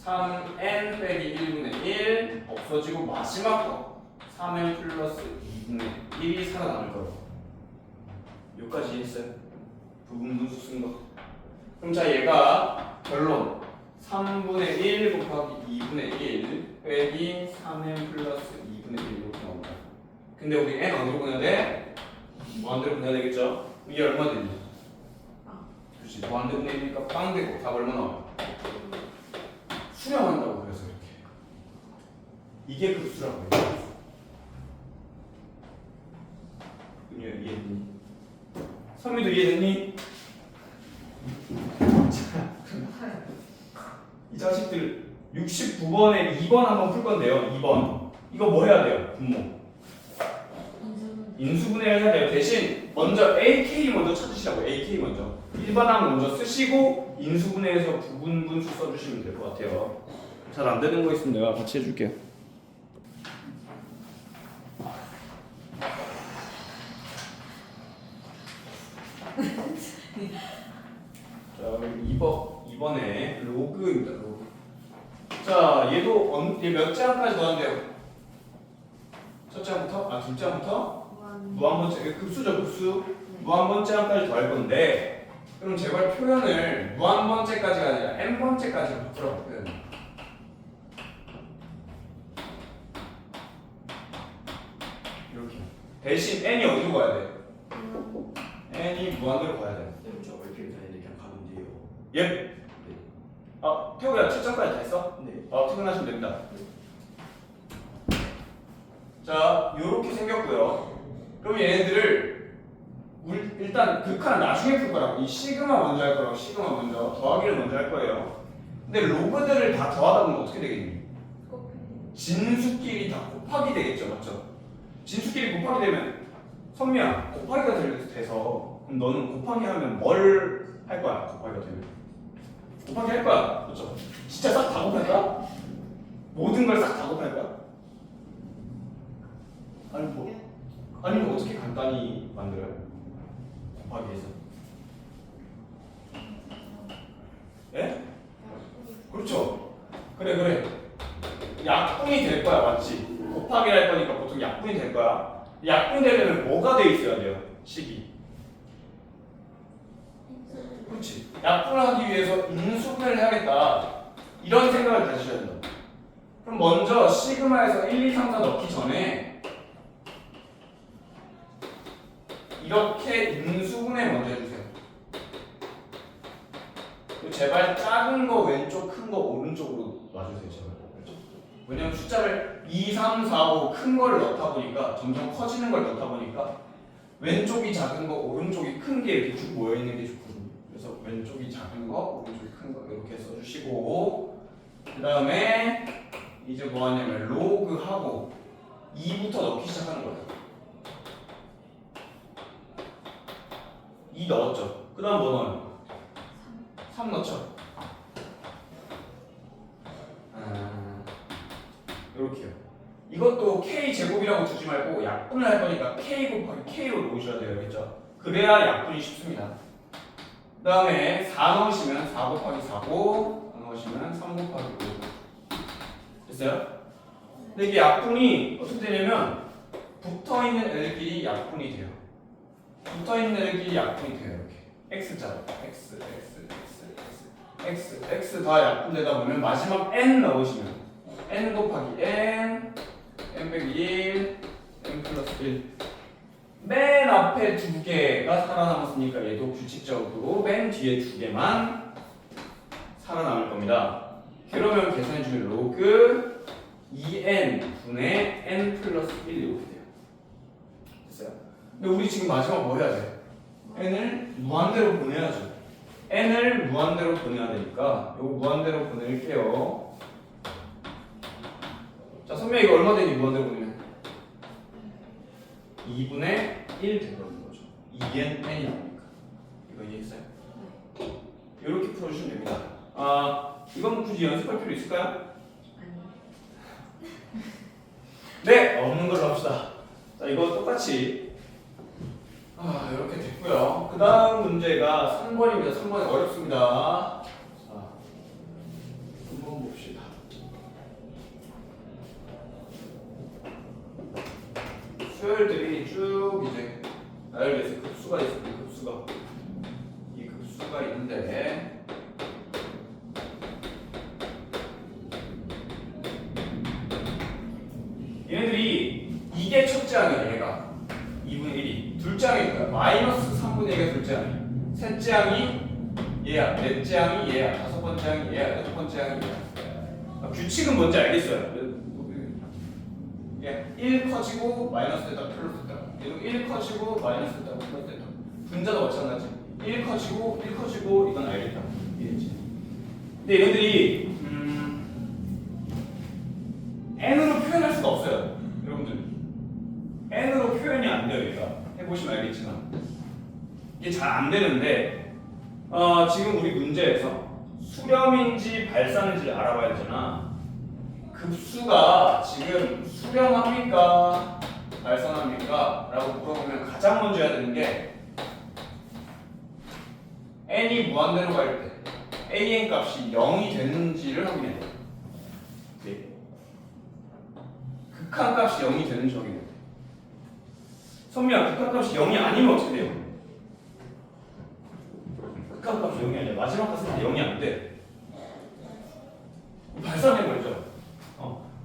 3n 빼기 1분의 1 없어지고 마지막 거 3n 플러스 2분의 1이 살아남을 거예요. 여기까지 했어요. 부분 분수 쓴 거. 그럼 자 얘가 결론 3분의 1 곱하기 2분의 1 빼기 3n 플러스 2분의 1 이렇게 나옵니다. 근데 우리 n 어디로 보내야 돼? 무한대로 보내야 되겠죠? 이게 얼마 되니? 그렇지. 무한대로 보내니까 빵 되고 답 얼마 나와요? 수렴한다고 그래서 이렇게. 이게 급수라고 해요. 이해됐니? 선미도 이해됐니? 이 자식들 69번에 2번 한번 풀 건데요. 2번 이거 뭐 해야 돼요? 분모 인수분해를 해야 돼요. 대신 먼저 AK 먼저 찾으시라고. AK 먼저 일반항 먼저 쓰시고 인수분해해서 부분 분수 써주시면 될 것 같아요. 잘 안 되는 거 있으면 내가 같이 해줄게요. 자, 2번에 로그입니다. 로그. 자, 얘 몇 장까지 넣었는데요? 첫째 항부터? 둘째 항부터? 무한번째, 급수죠, 급수. 무한번째 항까지 더할 건데, 그럼 제발 표현을 무한번째까지가 아니라 n번째까지 바꾸라고 표현. 이렇게. 대신 n이 어디로 가야 돼? n이 무한대로 가야 돼. 저 얼핏 다니는데 그냥 가면 돼요. 예? 태우야 출장까지 다 했어? 네. 퇴근하시면 됩니다. 자, 요렇게 생겼고요. 그럼 얘네들을 일단 극한 나중에 풀 거라고. 이 시그마 먼저 할 거라고. 시그마 먼저 더하기를 먼저 할 거예요. 근데 로그들을 다 더하다 보면 어떻게 되겠니? 진수끼리 다 곱하기 되겠죠, 맞죠? 진수끼리 곱하기 되면 선미야 곱하기가 돼서 그럼 너는 곱하기 하면 뭘 할 거야? 곱하기가 되면 곱하기 할 거야, 그렇죠? 진짜 싹 다 곱할 거야? 모든 걸 싹 다 곱할 거야? 아니 뭐 아니면 어떻게 간단히 만들어요? 곱하기에서. 예? 그렇죠. 그래. 약분이 될 거야, 맞지? 곱하기를 할 거니까 보통 약분이 될 거야. 약분 되려면 뭐가 돼 있어야 돼요? 식이. 그렇지. 약분을 하기 위해서 인수분해를 해야겠다. 이런 생각을 가지셔야 된다. 그럼 먼저 시그마에서 1, 2, 3, 4 넣기 전에 이렇게 인수분해 먼저 해주세요. 제발 작은 거 왼쪽, 큰 거 오른쪽으로 놔주세요. 제발. 왜냐면 숫자를 2, 3, 4, 5 큰 걸 넣다 보니까 점점 커지는 걸 넣다 보니까 왼쪽이 작은 거, 오른쪽이 큰 게 이렇게 쭉 모여 있는 게 좋거든요. 그래서 왼쪽이 작은 거, 오른쪽이 큰 거 이렇게 써주시고 그 다음에 이제 뭐 하냐면 로그 하고 2부터 넣기 시작하는 거예요. 2 넣었죠. 그 다음 뭐 넣어요? 3 넣죠. 이렇게요. 이것도 K제곱이라고 두지 말고 약분을 할 거니까 K 곱하기 K로 놓으셔야 돼요. 알겠죠? 그래야 약분이 쉽습니다. 그 다음에 4 넣으시면 4 곱하기 4고 5 넣으시면 3 곱하기 5 됐어요? 근데 이게 약분이 어떻게 되냐면 붙어있는 애들끼리 약분이 돼요. 붙어있는 애들끼리 약분이 돼요. 이렇게 X자로 X 다 약분되다 보면 마지막 N 넣으시면 N 곱하기 N 빼기 1 N 플러스 1 맨 앞에 두 개가 살아남았으니까 얘도 규칙적으로 맨 뒤에 두 개만 살아남을 겁니다. 그러면 계산해주면 로그 2n 분의 n 플러스 1 이렇게 돼요. 됐어요? 근데 우리 지금 마지막 뭐 해야 돼? n을 무한대로 보내야죠. n을 무한대로 보내야 되니까 이거 무한대로 보낼게요. 자, 선배 이거 얼마 되니 무한대로 보내면? 2분의 1 되는 거죠. 2n n이 나오니까. 이거 이해했어요? 이렇게 풀어주시면 됩니다. 이건 굳이 연습할 필요 있을까요? 네! 없는 걸로 합시다. 자, 이거 똑같이 이렇게 됐고요. 그 다음 문제가 3번입니다. 3번이 어렵습니다. 자, 한번 봅시다. 수열들이 쭉 이제 나열돼서 급수가 있습니다. 이 급수가 있는데 얘네들이 이게 첫째 항이야. 얘가 2분의 1이 둘째 항이 뭐야? 마이너스 3분의 1가 둘째 항이야. 셋째 항이 얘야. 넷째 항이 얘야. 다섯 번째 항이 얘야. 여섯 번째 항이 얘야. 규칙은 뭔지 알겠어요? 1 커지고 마이너스 됐다 플러스 됐다. 얘도 1 커지고 마이너스 됐다 플러스 됐다. 분자도 마찬가지. 1 커지고 이건 알겠다. 이해했지? 근데 얘네들이 n으로 표현할 수가 없어요. 여러분들 n으로 표현이 안 돼요. 얘가 해보시면 알겠지만 이게 잘 안 되는데 지금 우리 문제에서 수렴인지 발산인지를 알아봐야 되잖아. 급수가 지금 수렴합니까? 발산합니까? 라고 물어보면 가장 먼저 해야 되는 게 n이 무한대로 갈 때 an 값이 0이 되는지를 확인해야 돼요. 네. 극한값이 0이 되는지 확인해야 돼요. 선미야, 극한값이 0이 아니면 어떻게 돼요? 극한값이 0이 아니야. 마지막 값은 0이 안 돼. 발산해버리죠.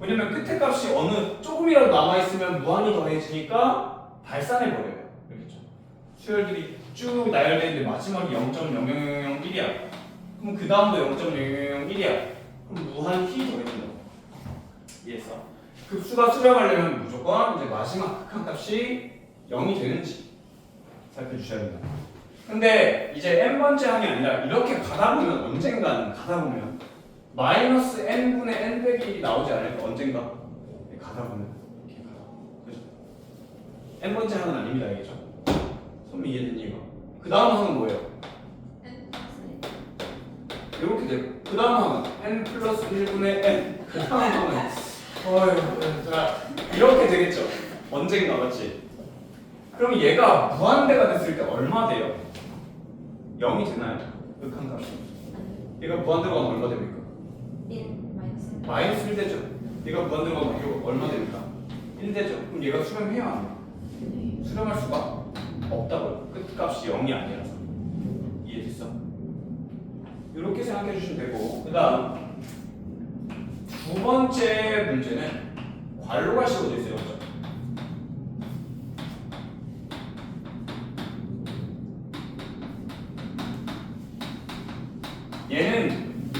왜냐면 끝에 값이 어느 조금이라도 남아있으면 무한히 더해지니까 발산해버려요. 알겠죠? 수열들이 쭉 나열되는데 마지막이 0.00001이야. 그럼 그 다음도 0.00001이야. 그럼 무한히 더해진다고. 이해했어? 급수가 수렴하려면 무조건 이제 마지막 극한값이 0이 되는지 살펴주셔야 됩니다. 근데 이제 n번째 항이 아니라 이렇게 가다 보면 언젠가는 가다 보면 마이너스 n분의 n 빼기 1이 나오지 않을까? 언젠가 가다 보면 이렇게 가다 보면 그죠? n번째 항은 아닙니다. 알겠죠? 선미 이해됐니 이거? 그 다음 항은 뭐예요? 이렇게 되고 그 다음 항은 n 플러스 1분의 n 그 다음 항은 자 이렇게 되겠죠? 언젠가 맞지? 그럼 얘가 무한대가 됐을 때 얼마 돼요? 0이 되나요? 극한 값이. 얘가 무한대로 가면 얼마 됩니까? 1 마이너스 마이너스 1 되죠. 얘가 무한대로 가면 이거 얼마 됩니까? 1 되죠. 그럼 얘가 수렴해야 안 돼요? 수렴할 수가 없다고요. 끝값이 0이 아니라서. 이해됐어? 이렇게 생각해 주시면 되고, 그 다음 두 번째 문제는 괄호가 씌워져 있어요. 그렇죠? 얘는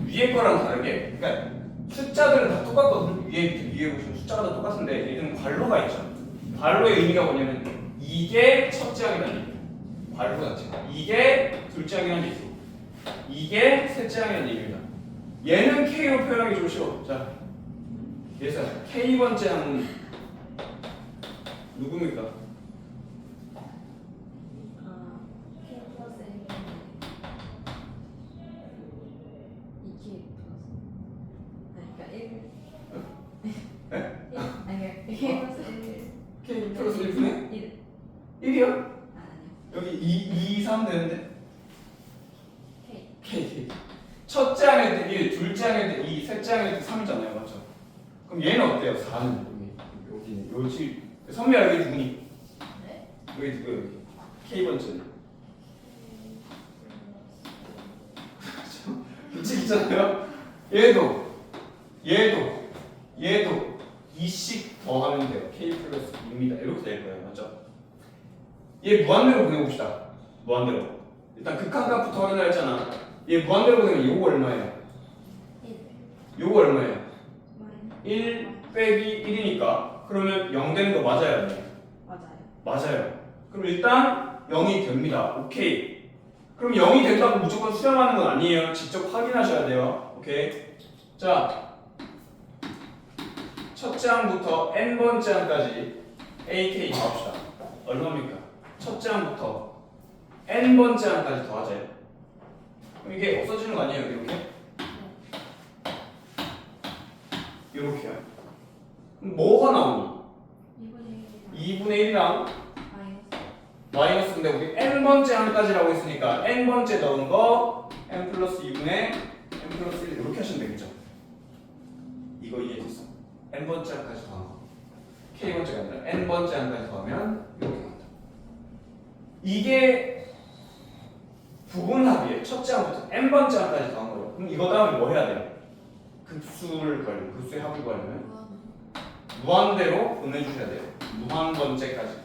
위에 거랑 다르게, 그러니까 숫자들은 다 똑같거든. 위에 보시면 숫자가 다 똑같은데 얘는 괄호가 있죠. 괄호의 의미가 뭐냐면 이게 첫째 항이라는 얘기예요. 괄호 자체가 이게 둘째 항이라는 얘기고 이게 셋째 항이라는 얘기입니다. 얘는 K로 표현하기 좀 쉬워. 자, 그래서 K번째 항은 누굽니까? K 플러스 1 2K 플러스 그러니까 1 네? K 플러스 1 K 플러스 1분의 1 1이요? 아니요 여기 2, 3 되는데 K K 첫째 항일 때 1, 둘째 항일 때 2, 셋째 항일 때 3이잖아요, 맞죠? 그럼 얘는 어때요? 4는 여기 요지 선미야 여기 누구니? 네? 여기 누구 여기? K 번째는 미치겠잖아요. 얘도 2씩 더하면 돼요. K 플러스 2입니다. 이렇게 될 거예요, 맞죠? 얘 무한대로 보내봅시다. 무한대로. 일단 극한값부터 확인을 했잖아. 얘 무한대로 보내면 요거 얼마예요? 1 요거 얼마예요? 마이너스 1 빼기 1이니까 그러면 0 되는 거 맞아요? 아니에요? 맞아요 맞아요. 그럼 일단 0이 됩니다. 오케이. 그럼 0이 된다고 무조건 수렴하는 건 아니에요. 직접 확인하셔야 돼요. 오케이. 자, 첫째 항부터 n번째 항까지 AK 더합시다. 얼마입니까? 첫째 항부터 n번째 항까지 더하자요. 그럼 이게 없어지는 거 아니에요? 이렇게? 이렇게요. 그럼 뭐가 나오니? 2분의 1 2분의 1이랑 마이너스 마이너스인데 우리 n번째 항까지라고 했으니까 n번째 넣은 거 n 플러스 2분의 n 플러스 1 이렇게 하시면 되겠죠? 이거 이해됐어? n번째 항까지 더한 거 k번째가 아니라 n번째 항까지 더하면 이렇게 나온다. 이게 부분합이에요. 첫째 항부터 n번째 항까지 더한 거예요. 그럼 이거 다음에 뭐 해야 돼요? 급수를 구하려면 급수의 합을 구하려면 무한대로 보내주셔야 돼요. 무한번째까지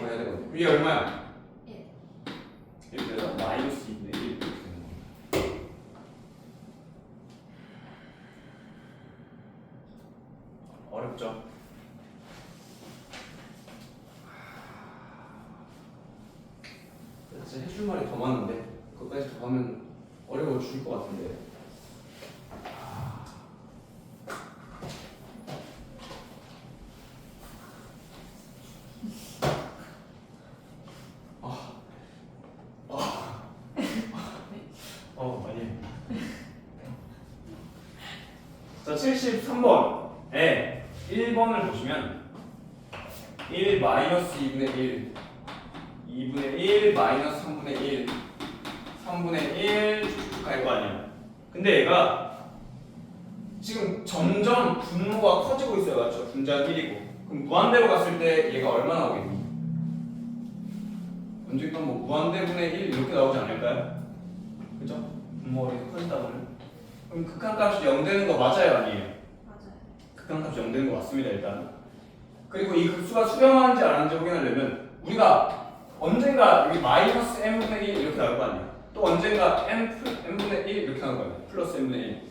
더해야 되거든요. 이게 얼마야? 1 이렇게 해서 마이너스 2분의 1 이렇게 되는 겁니다. 어렵죠? 진짜 해줄 말이 더 많은데 그것까지 더 하면 어려워 죽을 것 같은데. 아니. 자, 73번에 1번을 보시면 1 마이너스 2분의 1 2분의 1 마이너스 3분의 1 3분의 1 쭉쭉 갈 거 아니야. 근데 얘가 지금 점점 분모가 커지고 있어요. 맞죠? 분자는 1이고 그럼 무한대로 갔을 때 얘가 얼마 나오겠니? 언젠가 뭐 무한대분의 1 이렇게 나오지 않을까요? 그죠? 분모가 계속 커진다 보면 그럼 극한값이 0 되는 거 맞아요? 아니에요? 맞아요 극한값이 0 되는 거 맞습니다. 일단 그리고 이 급수가 수렴하는지 안 하는지 확인하려면 우리가 언젠가 여기 마이너스 n분의 1 이렇게 나올 거 아니에요? 또 언젠가 n분의 1 이렇게 나올 거 아니에요? 플러스 n분의 1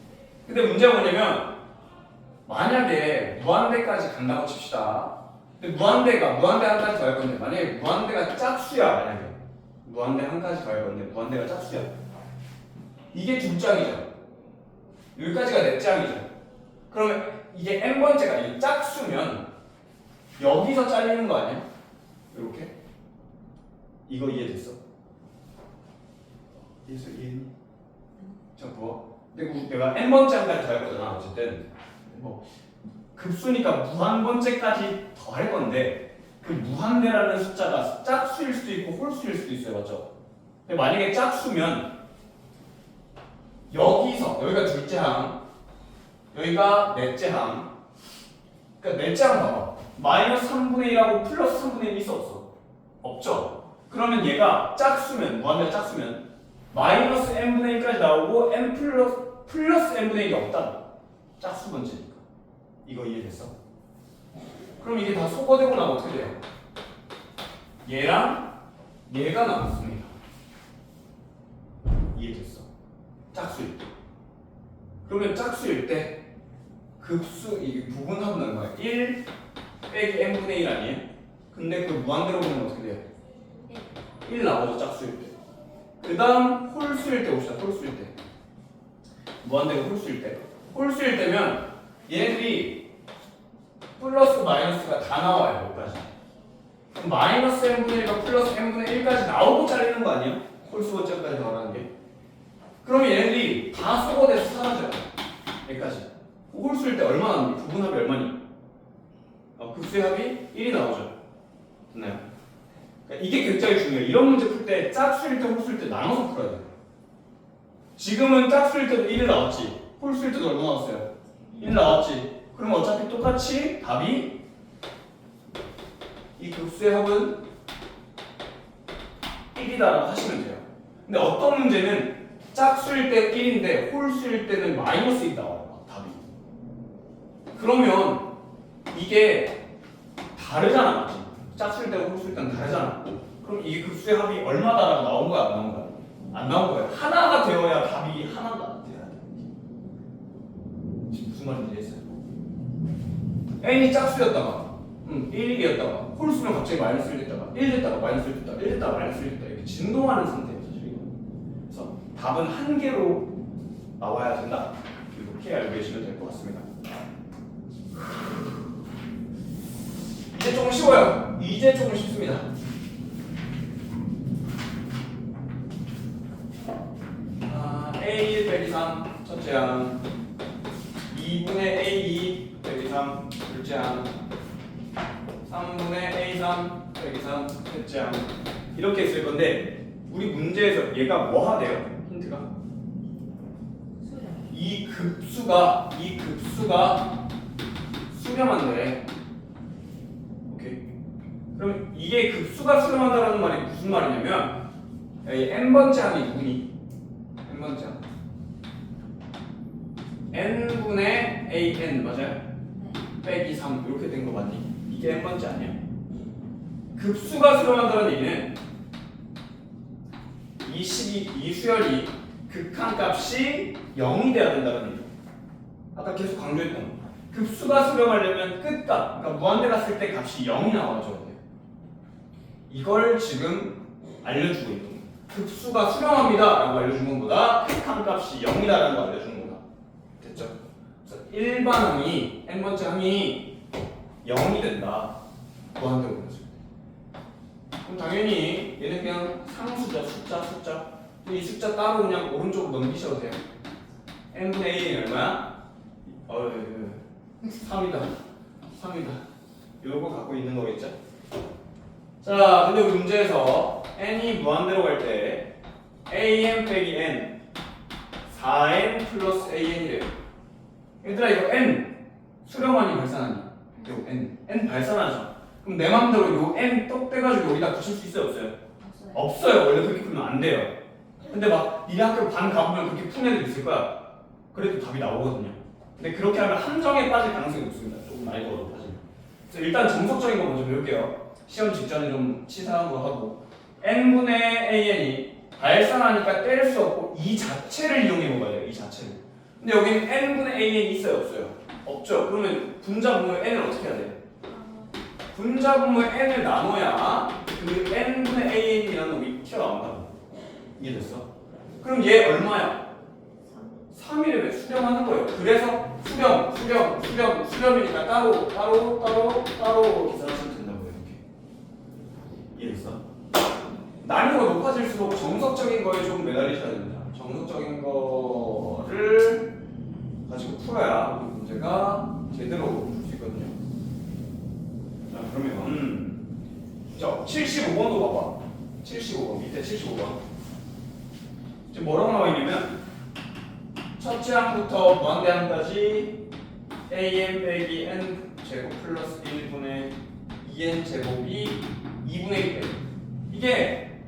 근데 문제가 뭐냐면 만약에 무한대까지 간다고 칩시다. 근데 무한대 한까지 더할 건데 만약에 무한대가 짝수야. 만약에 무한대 한까지 더할 건데 무한대가 짝수야. 이게 두 짝이죠. 여기까지가 네 짝이죠. 그러면 이게 n번째가 이 짝수면 여기서 잘리는 거 아니야? 이렇게? 이거 이해됐어? 이해했니? 자, 뭐? 근데 내가 n번째 한까지 더할 거잖아. 어쨌든 뭐 급수니까 무한번째까지 더 할 건데 그 그 무한대라는 숫자가 짝수일 수도 있고 홀수일 수도 있어요. 맞죠? 근데 만약에 짝수면 여기가 둘째 항, 여기가 넷째 항. 그러니까 넷째 항 봐봐. 마이너스 3분의 1하고 플러스 3분의 1 있어 없어? 없죠? 그러면 얘가 짝수면, 무한대 짝수면 마이너스 n분의 1까지 나오고 n 플러스 n분의 1이 없다. 짝수 문제니까. 이거 이해됐어? 그럼 이게 다 소거되고 나면 어떻게 돼요? 얘랑 얘가 남았습니다. 이해됐어? 짝수일 때. 그러면 짝수일 때 급수, 이게 부분하고 나는 거야. 1 빼기 n분의 1 아니에요? 근데 그 무한대로 보면 어떻게 돼요? 1 나오죠, 짝수일 때. 그 다음 홀수일 때 봅시다. 홀수일 때. 무한대가 홀수일 때. 홀수일 때면 얘네들이 플러스 마이너스가 다 나와요. 여기까지. 그럼 마이너스 n분의 1과 플러스 n분의 1까지 나오고 잘리는 거 아니에요? 홀수 번째까지 나오라는 게. 그러면 얘네들이 다 소거돼서 사라져요. 여기까지. 홀수일 때 얼마 나옵니까? 부분합이 얼마니? 급수의 합이 1이 나오죠. 됐나요? 그러니까 이게 굉장히 중요해요. 이런 문제 풀 때 짝수일 때 홀수일 때 나눠서 풀어야 돼요. 지금은 짝수일 때도 1이 나왔지. 홀수일 때도 얼마 나왔어요? 1 나왔지. 그럼 어차피 똑같이 답이 이 급수의 합은 1이다라고 하시면 돼요. 근데 어떤 문제는 짝수일 때 1인데 홀수일 때는 마이너스 1이 나와요. 답이. 그러면 이게 다르잖아. 짝수일 때와 홀수일 때는 다르잖아. 그럼 이게 급수의 합이 얼마다라고 나온 거야? 안 나온 거야? 안 나온 거야. 하나가 되어야 답이 하나가 돼야 돼. 무슨 말인지 이해했어요? n이 짝수였다가 1이었다가 홀수면 갑자기 마이너스 1 됐다가 1 됐다가 마이너스 1 됐다가 1 됐다가 마이너스 1 됐다가 이렇게 진동하는 상태예요. 그래서 답은 한 개로 나와야 된다. 이렇게 알고 계시면 될 것 같습니다. 이제 조금 쉬워요. 이제 조금 쉽습니다. A1 빼기 3 첫째 항 2분의 A2 빼기 3 둘째 항 3분의 A3 빼기 3 셋째 항 이렇게 있을 건데 우리 문제에서 얘가 뭐 하대요? 힌트가 이 급수가 수렴한대. 오케이. 그럼 이게 급수가 수렴한다는 말이 무슨 말이냐면 이 n번째 항이 누구니? n번째 항 n분의 an 맞아요? 빼기 3 이렇게 된 거 맞니? 이게 n번째 아니야? 급수가 수렴한다는 얘기는 이 수열이 극한값이 0이 돼야 된다는 얘기. 아까 계속 강조했던 거. 급수가 수렴하려면 끝값, 그러니까 무한대 갔을 때 값이 0이 나와줘야 돼요. 이걸 지금 알려주고 있는 거예요. 급수가 수렴합니다 라고 알려준 것보다 극한값이 0이다라는 거 알려주는 거다. 됐죠? 그래서 일반 항이, n번째 항이 0이 된다. 무한대로 보냈을 때. 그럼 당연히 얘는 그냥 상수죠. 숫자. 이 숫자 따로 그냥 오른쪽으로 넘기셔도 돼요. n분의 a는 얼마야? 3이다. 요거 갖고 있는 거겠죠? 자, 근데 우리 문제에서 n이 무한대로 갈 때 an 빼기 n 4n 플러스 an이래요. 얘들아 이거 n 수렴하니 발산하니? 이거 n 발산하죠. 그럼 내 맘대로 요 n 떡 떼가지고 여기다 붙일 수 있어요 없어요? 없어요. 원래 그렇게 풀면 안 돼요. 근데 막 니네 학교 반 가보면 그렇게 푼 애들 있을 거야. 그래도 답이 나오거든요. 근데 그렇게 하면 함정에 빠질 가능성이 높습니다. 조금 나이 먹어도 빠지면. 그래서 일단 정석적인 거 먼저 배울게요. 시험 직전에 좀 치사한 거 하고 n분의 an이 발산하니까 뗄 수 없고 이 자체를 이용해 먹어야 돼요. 이 자체를. 근데 여기는 n분의 an이 있어요 없어요? 없죠. 그러면 분자분모의 n을 어떻게 해야 돼요? 분자분모의 n을 나눠야 그 n분의 an이라는 놈이 튀어나온다고. 이해됐어? 그럼 얘 얼마야? 3이래. 수렴하는 거예요. 그래서 수렴이니까 따로 계산하시면 된다고요. 이렇게. 이해됐어? 난이도가 높아질수록 정석적인 거에 좀 매달리셔야 됩니다. 정석적인 거를 가지고 풀어야 문제가 제대로 풀 수 있거든요. 자, 그러면 자, 75번도 봐봐. 75번 밑에 75번. 지금 뭐라고 나와 있냐면 첫째 항부터 무한대항까지 an 빼기 n 제곱 플러스 1분의 2n 제곱이 2분의 1 이게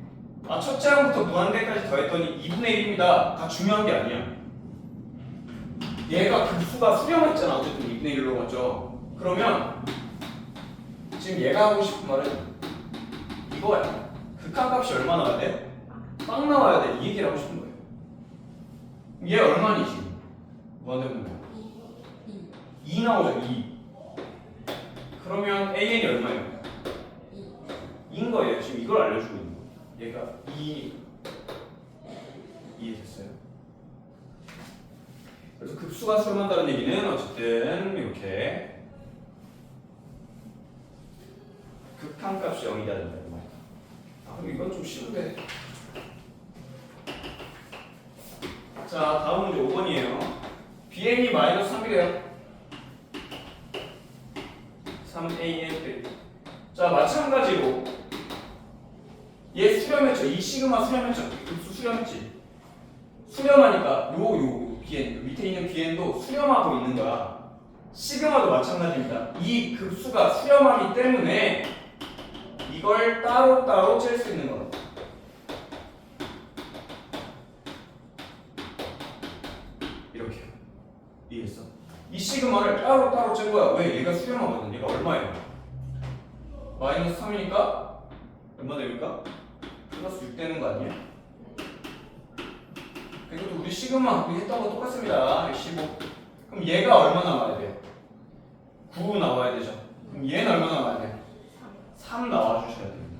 첫째 항부터 무한대까지 더했더니 2분의 1입니다. 다 중요한 게 아니야. 얘가 급수가 수렴했잖아. 어쨌든 2분의 1로 맞죠? 그러면 지금 얘가 하고 싶은 말은 이거야. 극한값이 얼마 나와야 돼? 빵 나와야 돼. 이 얘기를 하고 싶은 거예요. 얘 얼마니 지금? 무한대분면 2 나오죠. 2. 그러면 an이 얼마예요? 2인 거예요. 지금 이걸 알려주고 있는 거예요. 얘가 2. 이해됐어요? 그래서 급수가 수렴한다는 얘기는 어쨌든 이렇게 극한값이 0이 돼야 된다는 말이야. 그럼 이건 좀 쉬운데. 자, 다음 문제 5번이에요. bn이 마이너스 3이래요. 3an. 자, 마찬가지로 얘 수렴했죠. 이 시그마 수렴했죠. 급수 수렴했지. 수렴하니까 요 bn 밑에 있는 bn도 수렴하고 있는 거야. 시그마도 마찬가지입니다. 이 급수가 수렴하기 때문에 이걸 따로따로 잴 수 있는 거야. 이렇게. 이해했어? 이 시그마를 따로따로 잴 거야. 왜? 얘가 수렴하거든. 얘가 얼마예요? 마이너스 3이니까 얼마 됩니까? 플러스 6 되는 거 아니에요? 이것도 우리 시그마 우리 했던 거 똑같습니다. 15. 그럼 얘가 얼마 나와야 돼요? 9 나와야 되죠. 그럼 얘는 얼마 나와야 돼요? 3 나와 주셔야 됩니다.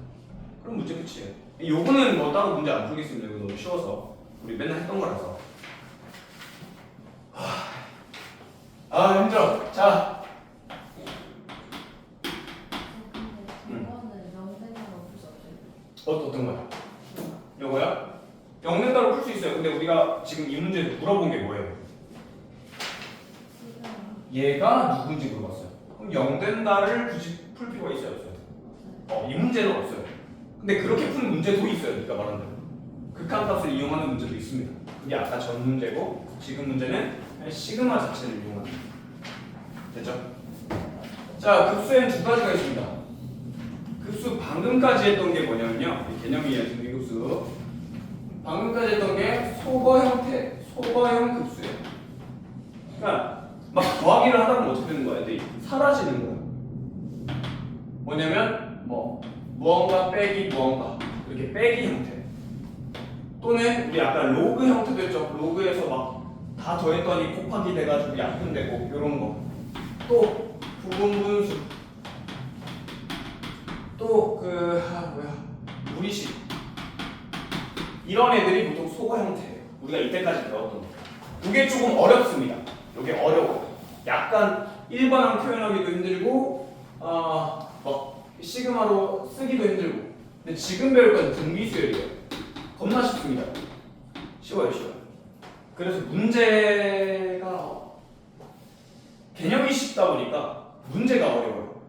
그럼 문제 끝이에요. 요거는 뭐 따로 문제 안 풀겠습니다. 이거 너무 쉬워서 우리 맨날 했던 거라서. 힘들어. 자, 근데 저거는 0되면 없을 수 없어요. 어떤 거야? 요거야? 0된다로 풀 수 있어요. 근데 우리가 지금 이 문제에서 물어본 게 뭐예요? 얘가 누군지 물어봤어요. 그럼 0된다를 굳이 풀 필요가 있어요, 없어요? 이 문제는 없어요. 근데 그렇게 푸는 문제도 있어요. 네가 말한 대로. 극한값을 이용하는 문제도 있습니다. 그게 아까 전 문제고 지금 문제는 그냥 시그마 자체를 이용하는 문제. 됐죠? 자, 급수에는 두 가지가 있습니다. 급수 방금까지 했던 게 뭐냐면요. 이 개념이에요. 등비급수. 방금까지 했던 게 소거 형태, 소거형 급수예요. 그러니까 막 더하기를 하다 보면 어떻게 되는 거야? 애들이 사라지는 거야. 뭐냐면 뭐 무언가 빼기 무언가 이렇게 빼기 형태. 또는 우리 아까 로그 형태도 했죠. 로그에서 막 다 더했더니 곱하기 돼가지고 약분되고 이런 거. 또 부분분수. 또 무리식. 이런 애들이 보통 소거 형태예요. 우리가 이때까지 배웠던 거. 이게 조금 어렵습니다. 이게 어려워. 약간 일반항 표현하기도 힘들고, 막 시그마로 쓰기도 힘들고. 근데 지금 배울 건 등비수열이에요. 겁나 쉽습니다. 쉬워요. 그래서 문제가 개념이 쉽다 보니까 문제가 어려워요.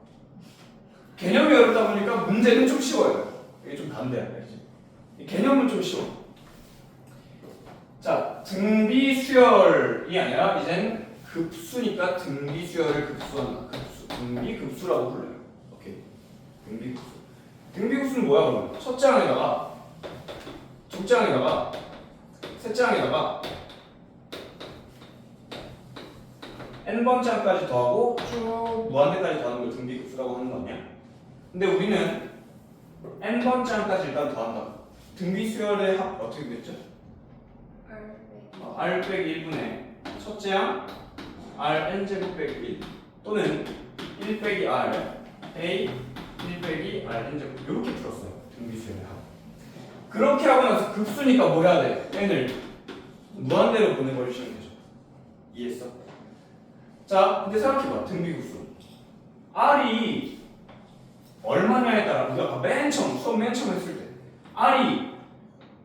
개념이 어렵다 보니까 문제는 좀 쉬워요. 이게 좀 반대야. 개념은 좀 쉬워. 자, 등비수열이 아니라 이젠 급수니까 등비수열을 급수한다. 등비급수라고 불러요. 오케이. 등비급수. 등비급수는 뭐야 그러면? 첫째 항에다가 둘째 항에다가 셋째 항에다가 n번째 항까지 더하고 쭉 무한대까지 더하는 걸 등비급수라고 하는 거 아니야? 근데 우리는 n번째 항까지 일단 더한다. 등비수열의 합 어떻게 됐죠? r 빼기 1분의 첫째 항 rn제곱 빼기 1 또는 1 빼기 r a 1 빼기 rn제곱 이렇게 풀었어요. 등비수열의 합. 그렇게 하고 나서 급수니까 뭐 해야 돼? n을 무한대로 보내버리시면 되죠. 이해했어? 자, 근데 생각해봐. 등비급수 r이 얼마냐에 따라 우리가 아까 수업 맨 처음 했을 때 r이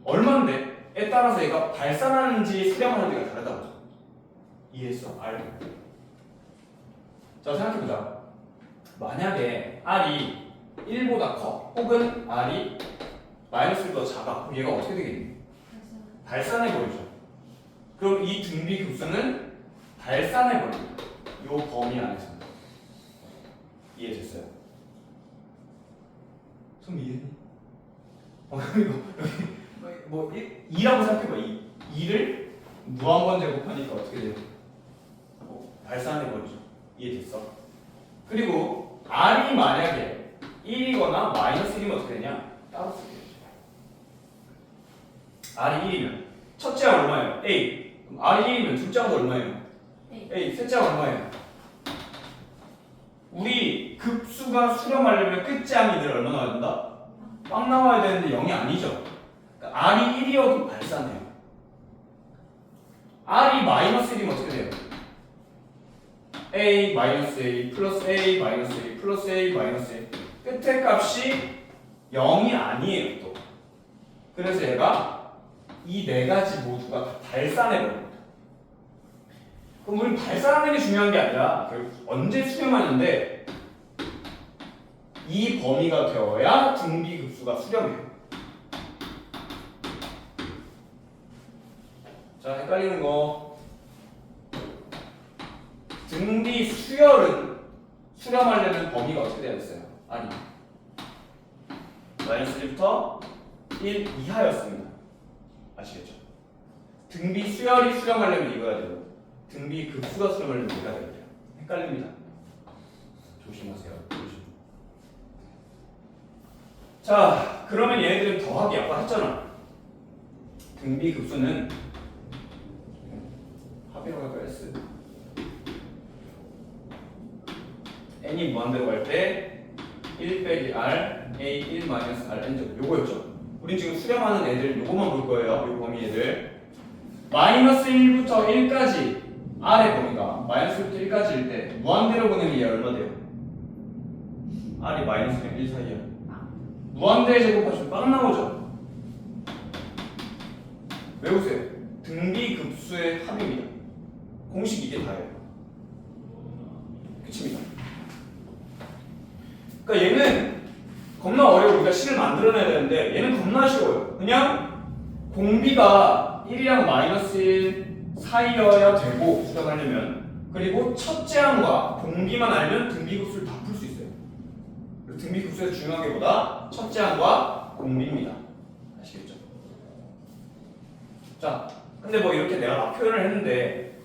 얼만데 에 따라서 얘가 발산하는지 수렴하는지가 다르다고. 이해했어? R. 자, 생각해보자. 만약에 R이 1보다 커 혹은 R이 마이너스 1보다 작아. 그럼 얘가 어떻게 되겠니? 발산해버리죠. 그럼 이 등비 급수는 발산해버립니다. 요 범위 안에서. 이해됐어요? 좀 이해했니? 이거 여기 뭐 2라고 생각해봐. 2를 무한번 제곱하니까 어떻게 돼요? 발산해버리죠. 이해됐어? 그리고 R이 만약에 1이거나 마이너스 1이면 어떻게 되냐? 따로 쓰게 되죠. R이 1이면 첫째 항 얼마예요? A. 그럼 R이 1이면 둘째 항도 얼마예요? A. 셋째 항 얼마예요? 우리 급수가 수렴하려면 끝째 항이 늘 얼마 나와야 된다? 빵 나와야 되는데 0이 아니죠. 그러니까 R이 1이어도 발산해요. R이 마이너스 1이면 어떻게 돼요? A 마이너스 A 플러스 A 마이너스 A 플러스 A 마이너스 A 끝에 값이 0이 아니에요 또. 그래서 얘가 이 네 가지 모두가 다 발산해버립니다. 그럼 우린 발산하는 게 중요한 게 아니라 결국 언제 수렴하는데 이 범위가 되어야 등비급수가 수렴해요. 자, 헷갈리는 거. 등비 수열은 수렴하려면 범위가 어떻게 되어 있어요? 아니, 마이너스 1부터 1 이하였습니다. 아시겠죠? 등비 수열이 수렴하려면 이거야 돼요. 등비 급수가 수렴하려면 이거야 돼요. 헷갈립니다. 조심하세요. 조심. 자, 그러면 얘네들은 더하기 아까 했잖아. 등비 급수는 합의로 할까요? S n이 무한대로 갈 때 1 빼기 r a 1 마이너스 r n 제곱 요거였죠. 우린 지금 수렴하는 애들 요거만 볼 거예요. 요 범위 애들 마이너스 1부터 1까지 r의 범위가 마이너스 1부터 1까지일 때 무한대로 보내면 얘 얼마 돼요? r이 마이너스랑 1 사이야. 무한대 제곱하시면 빵 나오죠. 외우세요. 등비 급수의 합입니다. 공식 이게 다예요. 그칩니다. 그러니까 얘는 겁나 어려워. 우리가 식을 만들어내야 되는데 얘는 겁나 쉬워요. 그냥 공비가 1이랑 마이너스 1 사이여야 되고 수렴하려면, 그리고 첫째 항과 공비만 알면 등비급수를 다 풀 수 있어요. 등비급수에서 중요한 게 뭐다? 첫째 항과 공비입니다. 아시겠죠? 자, 근데 뭐 이렇게 내가 막 표현을 했는데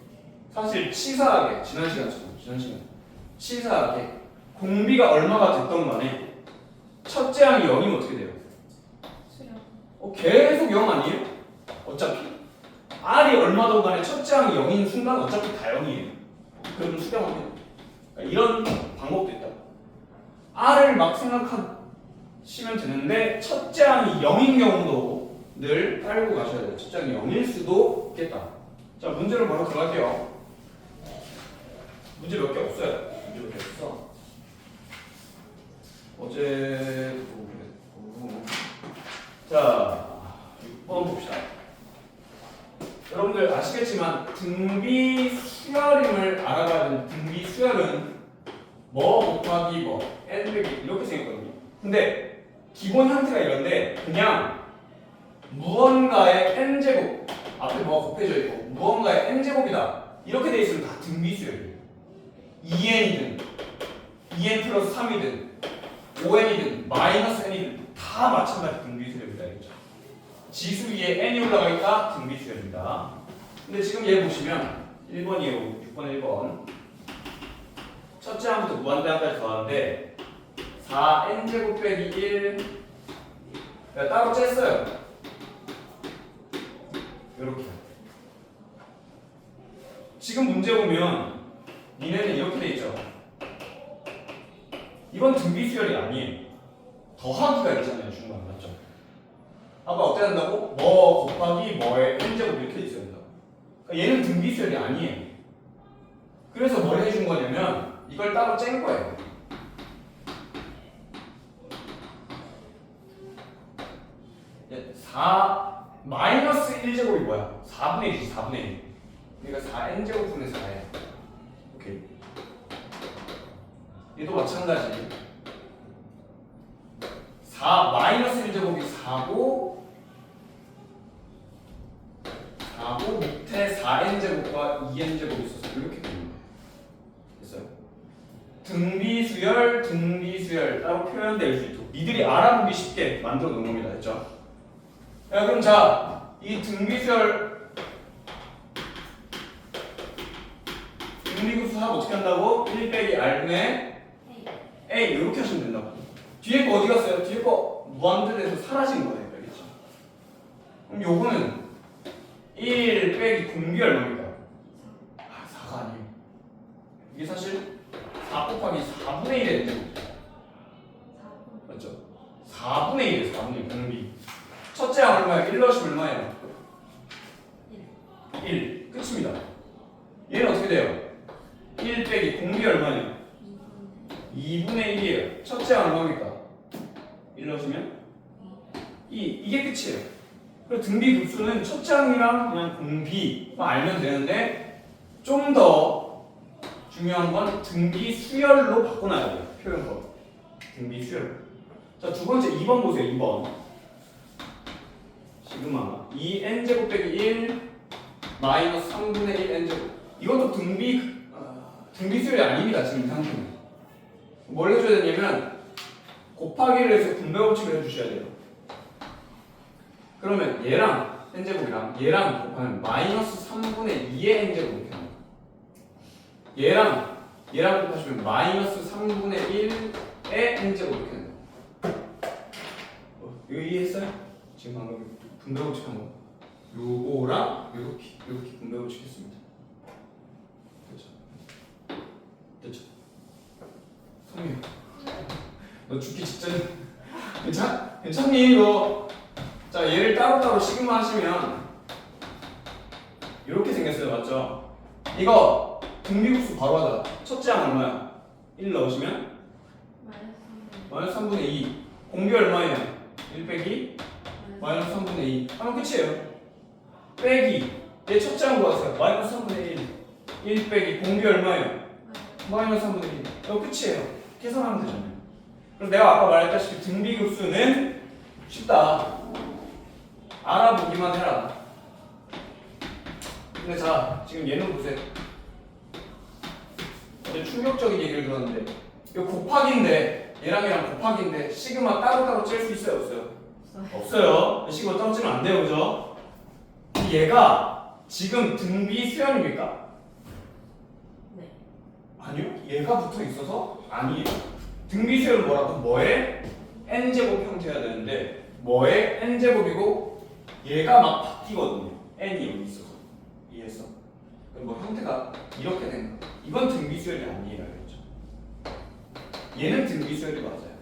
사실 치사하게 지난 시간 치사하게 공비가 얼마가 됐던 간에 첫째 항이 0이면 어떻게 돼요? 수렴. 계속 0 아니에요? 어차피 R이 얼마든 간에 첫째 항이 0인 순간 어차피 다 0이에요. 그러면 수렴하면 이런 방법도 있다. R을 막 생각하시면 되는데 첫째 항이 0인 경우도 늘 깔고 가셔야 돼요. 첫째 항이 0일 수도 있겠다. 자, 문제를 바로 들어갈게요. 문제 몇 개 없어요. 문제 몇 개 없어. 어제 그랬고. 자, 6번 봅시다. 여러분들 아시겠지만 등비 수열임을 알아가야 되는 등비 수열은 뭐 곱하기 뭐 n 빼기 이렇게 생겼거든요. 근데 기본 형태가 이런데 그냥 무언가의 n제곱 앞에 뭐가 곱해져 있고 무언가의 n제곱이다 이렇게 돼 있으면 다 등비 수열이에요. 2n이든 2n 플러스 3이든 5n이든 마이너스 n이든 다 마찬가지 등비 수열입니다. 알겠죠? 지수 위에 n이 올라가 있다 등비 수열입니다. 근데 지금 얘 보시면 1번이에요. 6번 1번 첫째 항부터 무한대항까지 더하는데 4n제곱 빼기 1 내가 따로 쬐어요. 이렇게 지금 문제 보면 니네는 이렇게 돼 있죠. 이건 등비 수열이 아니에요. 더하기가 있잖아요. 중간 맞죠? 아까 어떻게 한다고? 뭐 곱하기 뭐의 n제곱 이렇게 있어야 된다. 그러니까 얘는 등비 수열이 아니에요. 그래서 뭘 해준 거냐면 이걸 따로 짠 거예요. 마이너스 1제곱이 뭐야? 4분의 1이지 4분의 1. 그러니까 4n제곱분의 4예요. 오케이. 얘도 마찬가지. 4 마이너스 1제곱이 4고 밑에 4n제곱과 2n제곱이 있어서 이렇게 됩니다. 됐어요? 등비수열 따로 표현될 수 있도록 니들이 알아보기 쉽게 만들어 놓은 겁니다. 됐죠? 자, 그럼 이 등비급수 합 어떻게 한다고? 1 빼기 r분의 a 이렇게 하시면 된다고. 뒤에 거 어디 갔어요? 뒤에 거 무한대에서 사라진 거예요. 알겠죠? 그럼 요거는 1 빼기 공비 얼마입니까? 4가 아니에요. 이게 사실 4 곱하기 4분의 1의 n제곱. 맞죠? 4분의 1이에요. 4분의 1 공비. 첫째 항 얼마예요? 1 넣으시면 얼마예요? 1. 끝입니다. 얘는 어떻게 돼요? 1 빼기 공비 얼마예요? 2분의 1이에요. 첫째 항 얼마입니까? 1 넣으시면 2. 이게 끝이에요. 그리고 등비 급수는 첫째 항이랑 그냥 공비만 알면 되는데 좀 더 중요한 건 등비 수열로 바꿔놔야 돼요. 표현법. 등비 수열. 자, 두 번째 2번 보세요. 2번. 시그마 2n제곱 빼기 1 마이너스 3분의 1 n제곱. 이것도 등비 수열이 아닙니다. 지금 이 상태는. 뭘 해줘야 되냐면 곱하기를 해서 분배 법칙을 해주셔야 돼요. 그러면 얘랑 n제곱이랑 얘랑 곱하면 마이너스 3분의 2의 n제곱 이렇게 합니다. 얘랑 곱하시면 마이너스 3분의 1의 n제곱 이렇게 합니다. 이거 이해했어요? 지금 방금 분배 법칙 한 거. 요거랑 이렇게 분배 법칙 했습니다. 됐죠? 성민, 너 죽기 직전. 괜찮니 이거? 자, 얘를 따로따로 시그마 하시면 이렇게 생겼어요. 맞죠? 이거 등비급수 바로 하자. 첫째 항 얼마야? 1 넣으시면 마이너스 3분의 2. 공비 얼마예요? 1 빼기 마이너스 3분의 2 하면 끝이에요. 빼기 얘 첫째 항 구하세요. 마이너스 3분의 1 빼기 공비 얼마예요? 마이너스 3분의 1 이거 끝이에요. 계산하면 되잖아요. 그럼 내가 아까 말했다시피 등비급수는 쉽다. 알아보기만 해라. 근데 자, 지금 얘는 보세요. 어제 충격적인 얘기를 들었는데 이거 곱하기인데 얘랑 곱하기인데 시그마 따로따로 짤 수 있어요? 없어요? 없어요. 시그마 따로 찌면 안 돼요. 그죠? 얘가 지금 등비 수열입니까? 네. 아니요. 얘가 붙어 있어서 아니에요. 등비 수열은 뭐라고? 뭐의 n제곱 형태여야 되는데 뭐의 n제곱이고 얘가 막 바뀌거든요. n이 여기 있어서. 이해했어? 그럼 뭐 형태가 이렇게 된 거. 이건 등비수열이 아니에요. 알겠죠? 얘는 등비수열이 맞아요.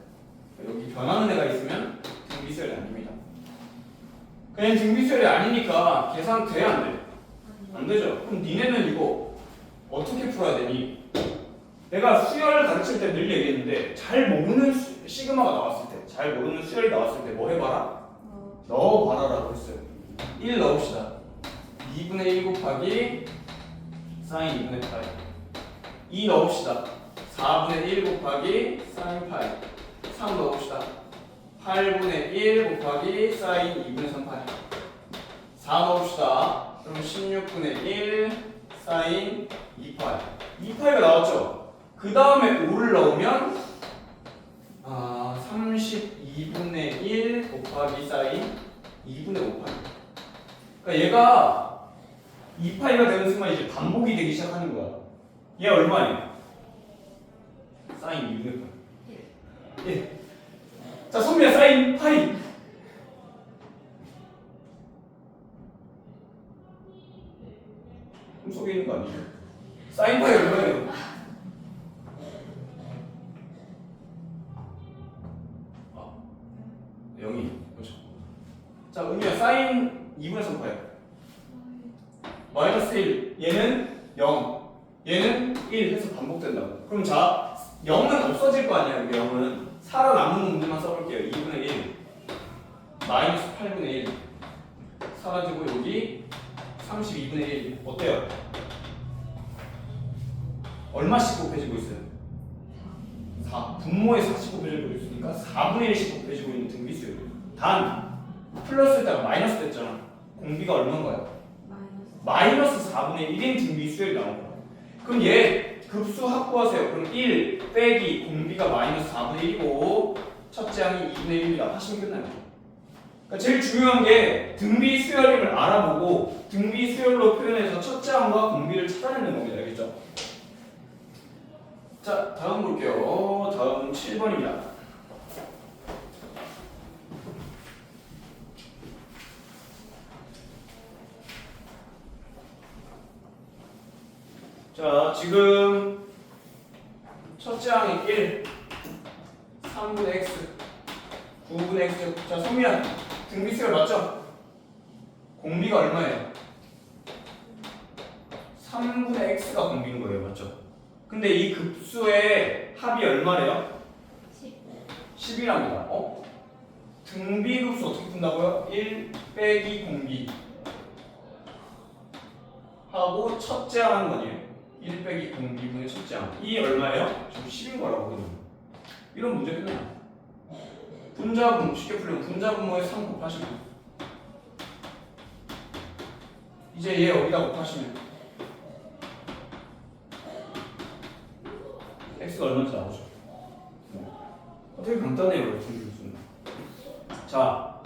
여기 변하는 애가 있으면 등비수열이 아닙니다. 그냥 등비수열이 아니니까 계산 돼야 안 돼? 안 되죠? 그럼 니네는 이거 어떻게 풀어야 되니? 내가 수열 가르칠 때 늘 얘기했는데 잘 모르는 시그마가 나왔을 때, 잘 모르는 수열이 나왔을 때 뭐 해봐라? 넣어봐라라고 했어요. 1 넣읍시다. 2분의 1 곱하기 사인 2분의 파이. 2 넣읍시다. 4분의 1 곱하기 사인 파이. 3 넣읍시다. 8분의 1 곱하기 사인 2분의 3 파이. 4 넣읍시다. 그럼 16분의 1 사인 2파이. 2파이가 나왔죠? 그 다음에 5를 넣으면 32분의 1 곱하기 사인 2분의 5파이. 그러니까 얘가 2파이가 되는 순간 이제 반복이 되기 시작하는 거야. 얘 얼마예요? 사인 2분의 파이. 예. 자, 선미야 사인 파이. 속에 있는 거 아니에요? 사인 파이 얼마예요? 아, 0이 그렇죠. 자, 은유야 사인 2분의 3파이. 마이너스 1. 얘는 0. 얘는 1 해서 반복된다고. 그럼 자, 0은 없어질 거 아니야. 여기 0은 살아남는 놈들만 써볼게요. 2분의 1 마이너스 8분의 1 사라지고 여기 32분의 1 어때요? 얼마씩 곱해지고 있어요? 4. 분모의 40 곱해지고 있으니까 4분의 1씩 곱해지고 있는 등비 수열. 단 플러스에다가 마이너스 됐잖아. 공비가 얼마인가요? 마이너스 4분의 1인 등비 수열이 나온 거야. 그럼 얘 급수 확보하세요. 그럼 1 빼기 공비가 마이너스 4분의 1이고 첫째 항이 2분의 1이다 하시면 끝나요. 그러니까 제일 중요한 게 등비 수열임을 알아보고 등비 수열로 표현해서 첫째 항과 공비를 찾아내는 겁니다. 알겠죠? 자, 다음 볼게요. 다음 7번입니다. 자, 지금 첫째 항이 1, 3분의 x, 9분의 x. 자, 성미야, 등비수열 맞죠? 공비가 얼마예요? 3분의 x가 공비인 거예요, 맞죠? 근데 이 급수의 합이 얼마래요? 10이랍니다. 등비급수 어떻게 푼다고요? 1 빼기 공비 하고 첫째 항 하는 거 아니에요? 1 빼기 공비분의 첫째 항. 이 얼마예요? 지금 10인 거라고 그러면. 이런 문제 끝나요. 분자분 쉽게 풀리면 분자분모에 3 곱하시면 이제 얘 여기다 곱하시면 x가 얼마인지 나오죠. 되게 간단해요. 분자분모는. 자,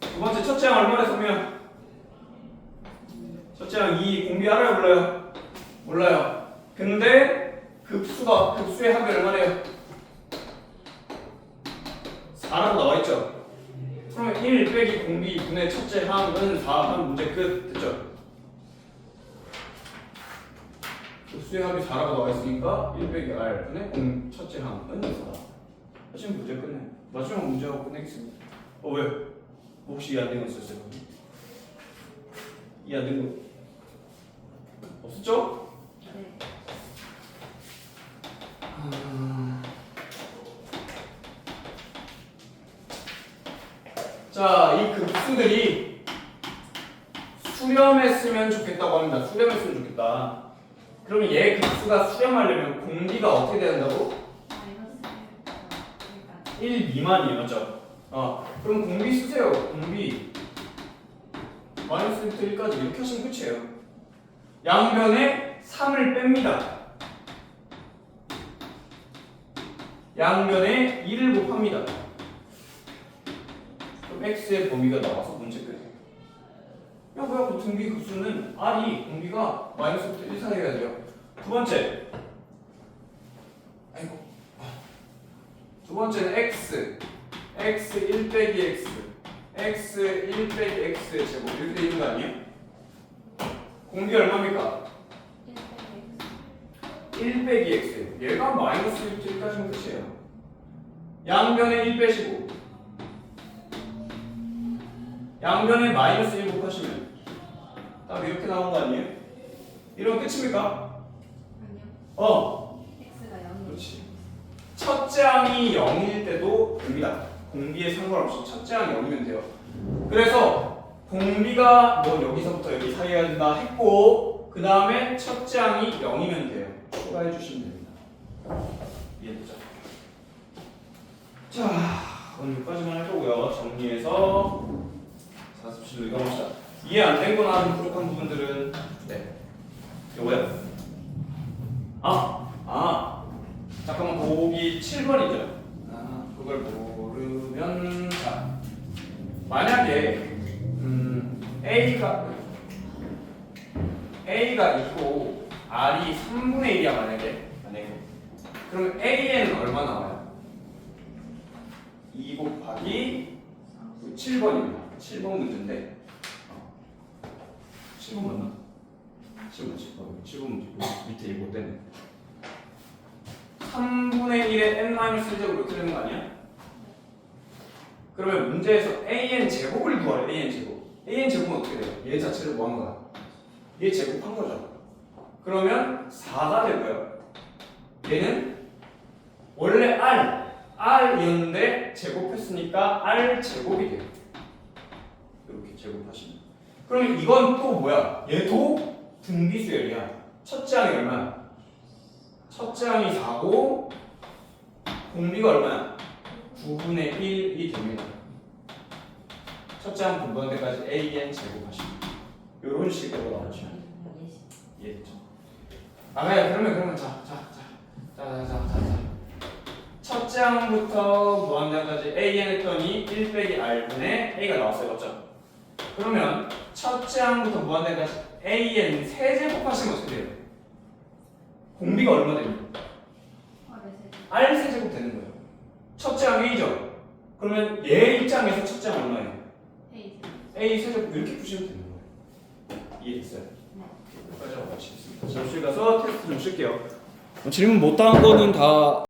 두 번째 첫째 항 얼마나 성면? 첫째 항 2 공비 알아요? 몰라요? 몰라요. 근데 급수의 합이 얼마래요? 4라고 나와있죠? 그러면 1 빼기 공비 분의 첫째 항은 4 하면 문제 끝. 됐죠? 급수의 합이 4라고 나와있으니까 1 빼기 r 분의 첫째 항은 4. 하시면 문제 끝내요. 마지막 문제하고 끝내겠습니다. 왜? 혹시 이해 안 된 거 있었어요? 이해 안 된 거 없었죠? 네. 자, 이 급수들이 수렴했으면 좋겠다고 합니다. 수렴했으면 좋겠다. 그러면 얘 급수가 수렴하려면 공비가 어떻게 돼야 된다고? 1 미만이에요, 맞죠? 그럼 공비 쓰세요. 공비 마이너스 1까지 이렇게 하시면 끝이에요. 양변에 3을 뺍니다. 양변에 2를 곱합니다. 그럼 x의 범위가 나와서 문제 끝이에요. 야, 뭐야, 그 등비 급수는 r이 공비가 마이너스부터 1 사이여야 돼요. 두 번째, 두 번째는 x 1 빼기 x 1 빼기 x의 제곱 이렇게 돼 있는 거 아니에요? 공비 얼마입니까? 1 빼기 x예요. 얘가 마이너스 1까지는 끝이에요. 양변에 1 빼시고 양변에 마이너스 1 곱하시면 딱 이렇게 나온 거 아니에요? 이러면 끝입니까? 아니요. x가 0이에요. 그렇지. 첫째 항이 0일 때도 됩니다. 공비에 상관없이 첫째 항이 0이면 돼요. 그래서 공비가 뭐 여기서부터 여기 사이에 된다 했고 그 다음에 첫째 항이 0이면 돼요. 추가해 주시면 됩니다. 이해됐죠? 자, 오늘까지만 할 거고요. 정리해서 47로 읽어봅시다. 이해 안 된 거나 좀 부족한 부분들은 요거요. 잠깐만, 보기 7번이죠. 그걸 모르면 자, 만약에 A가 2고 R이 3분의 1이야 만약에 그러면 AN은 얼마 나와요? 2 곱하기 7번입니다. 7번 문제인데 7번 맞나? 7번 문제 밑에 이거 때문에 3분의 1의 n-1제곱 이렇게 되는 거 아니야? 그러면 문제에서 an 제곱을 구하래. an 제곱은 어떻게 돼요? 얘 자체를 뭐 한 거야? 얘 제곱한 거죠. 그러면 4가 되고요. 얘는 원래 r이었는데 제곱했으니까 r 제곱이 돼요. 이렇게 제곱하시면. 그러면 이건 또 뭐야? 얘도 등비수열이야. 첫째 항이 얼마야? 첫째 항이 4고 공비가 얼마야? 9분의 1이 됩니다. 첫째 항 분번대까지 AN 제곱하시면 요런 식으로 나오죠. 이해됐죠? 그러면 자. 첫째 항부터 무한대까지 AN 했더니 1 빼기 R분의 A가 나왔어요. 맞죠? 그러면 첫째 항부터 무한대까지 AN 세제곱하시면 어떻게 돼요? 공비가 얼마 됩니까? R 세제곱 되는 거예요. 첫째 항 A죠? 그러면 얘 입장에서 첫째 항 얼마예요? A 세제곱 이렇게 푸시면 되는 거예요. 이해됐어요? 여기까지 하고 마치겠습니다. 잠시 가서 테스트 좀 쉴게요. 질문 못한 거는 다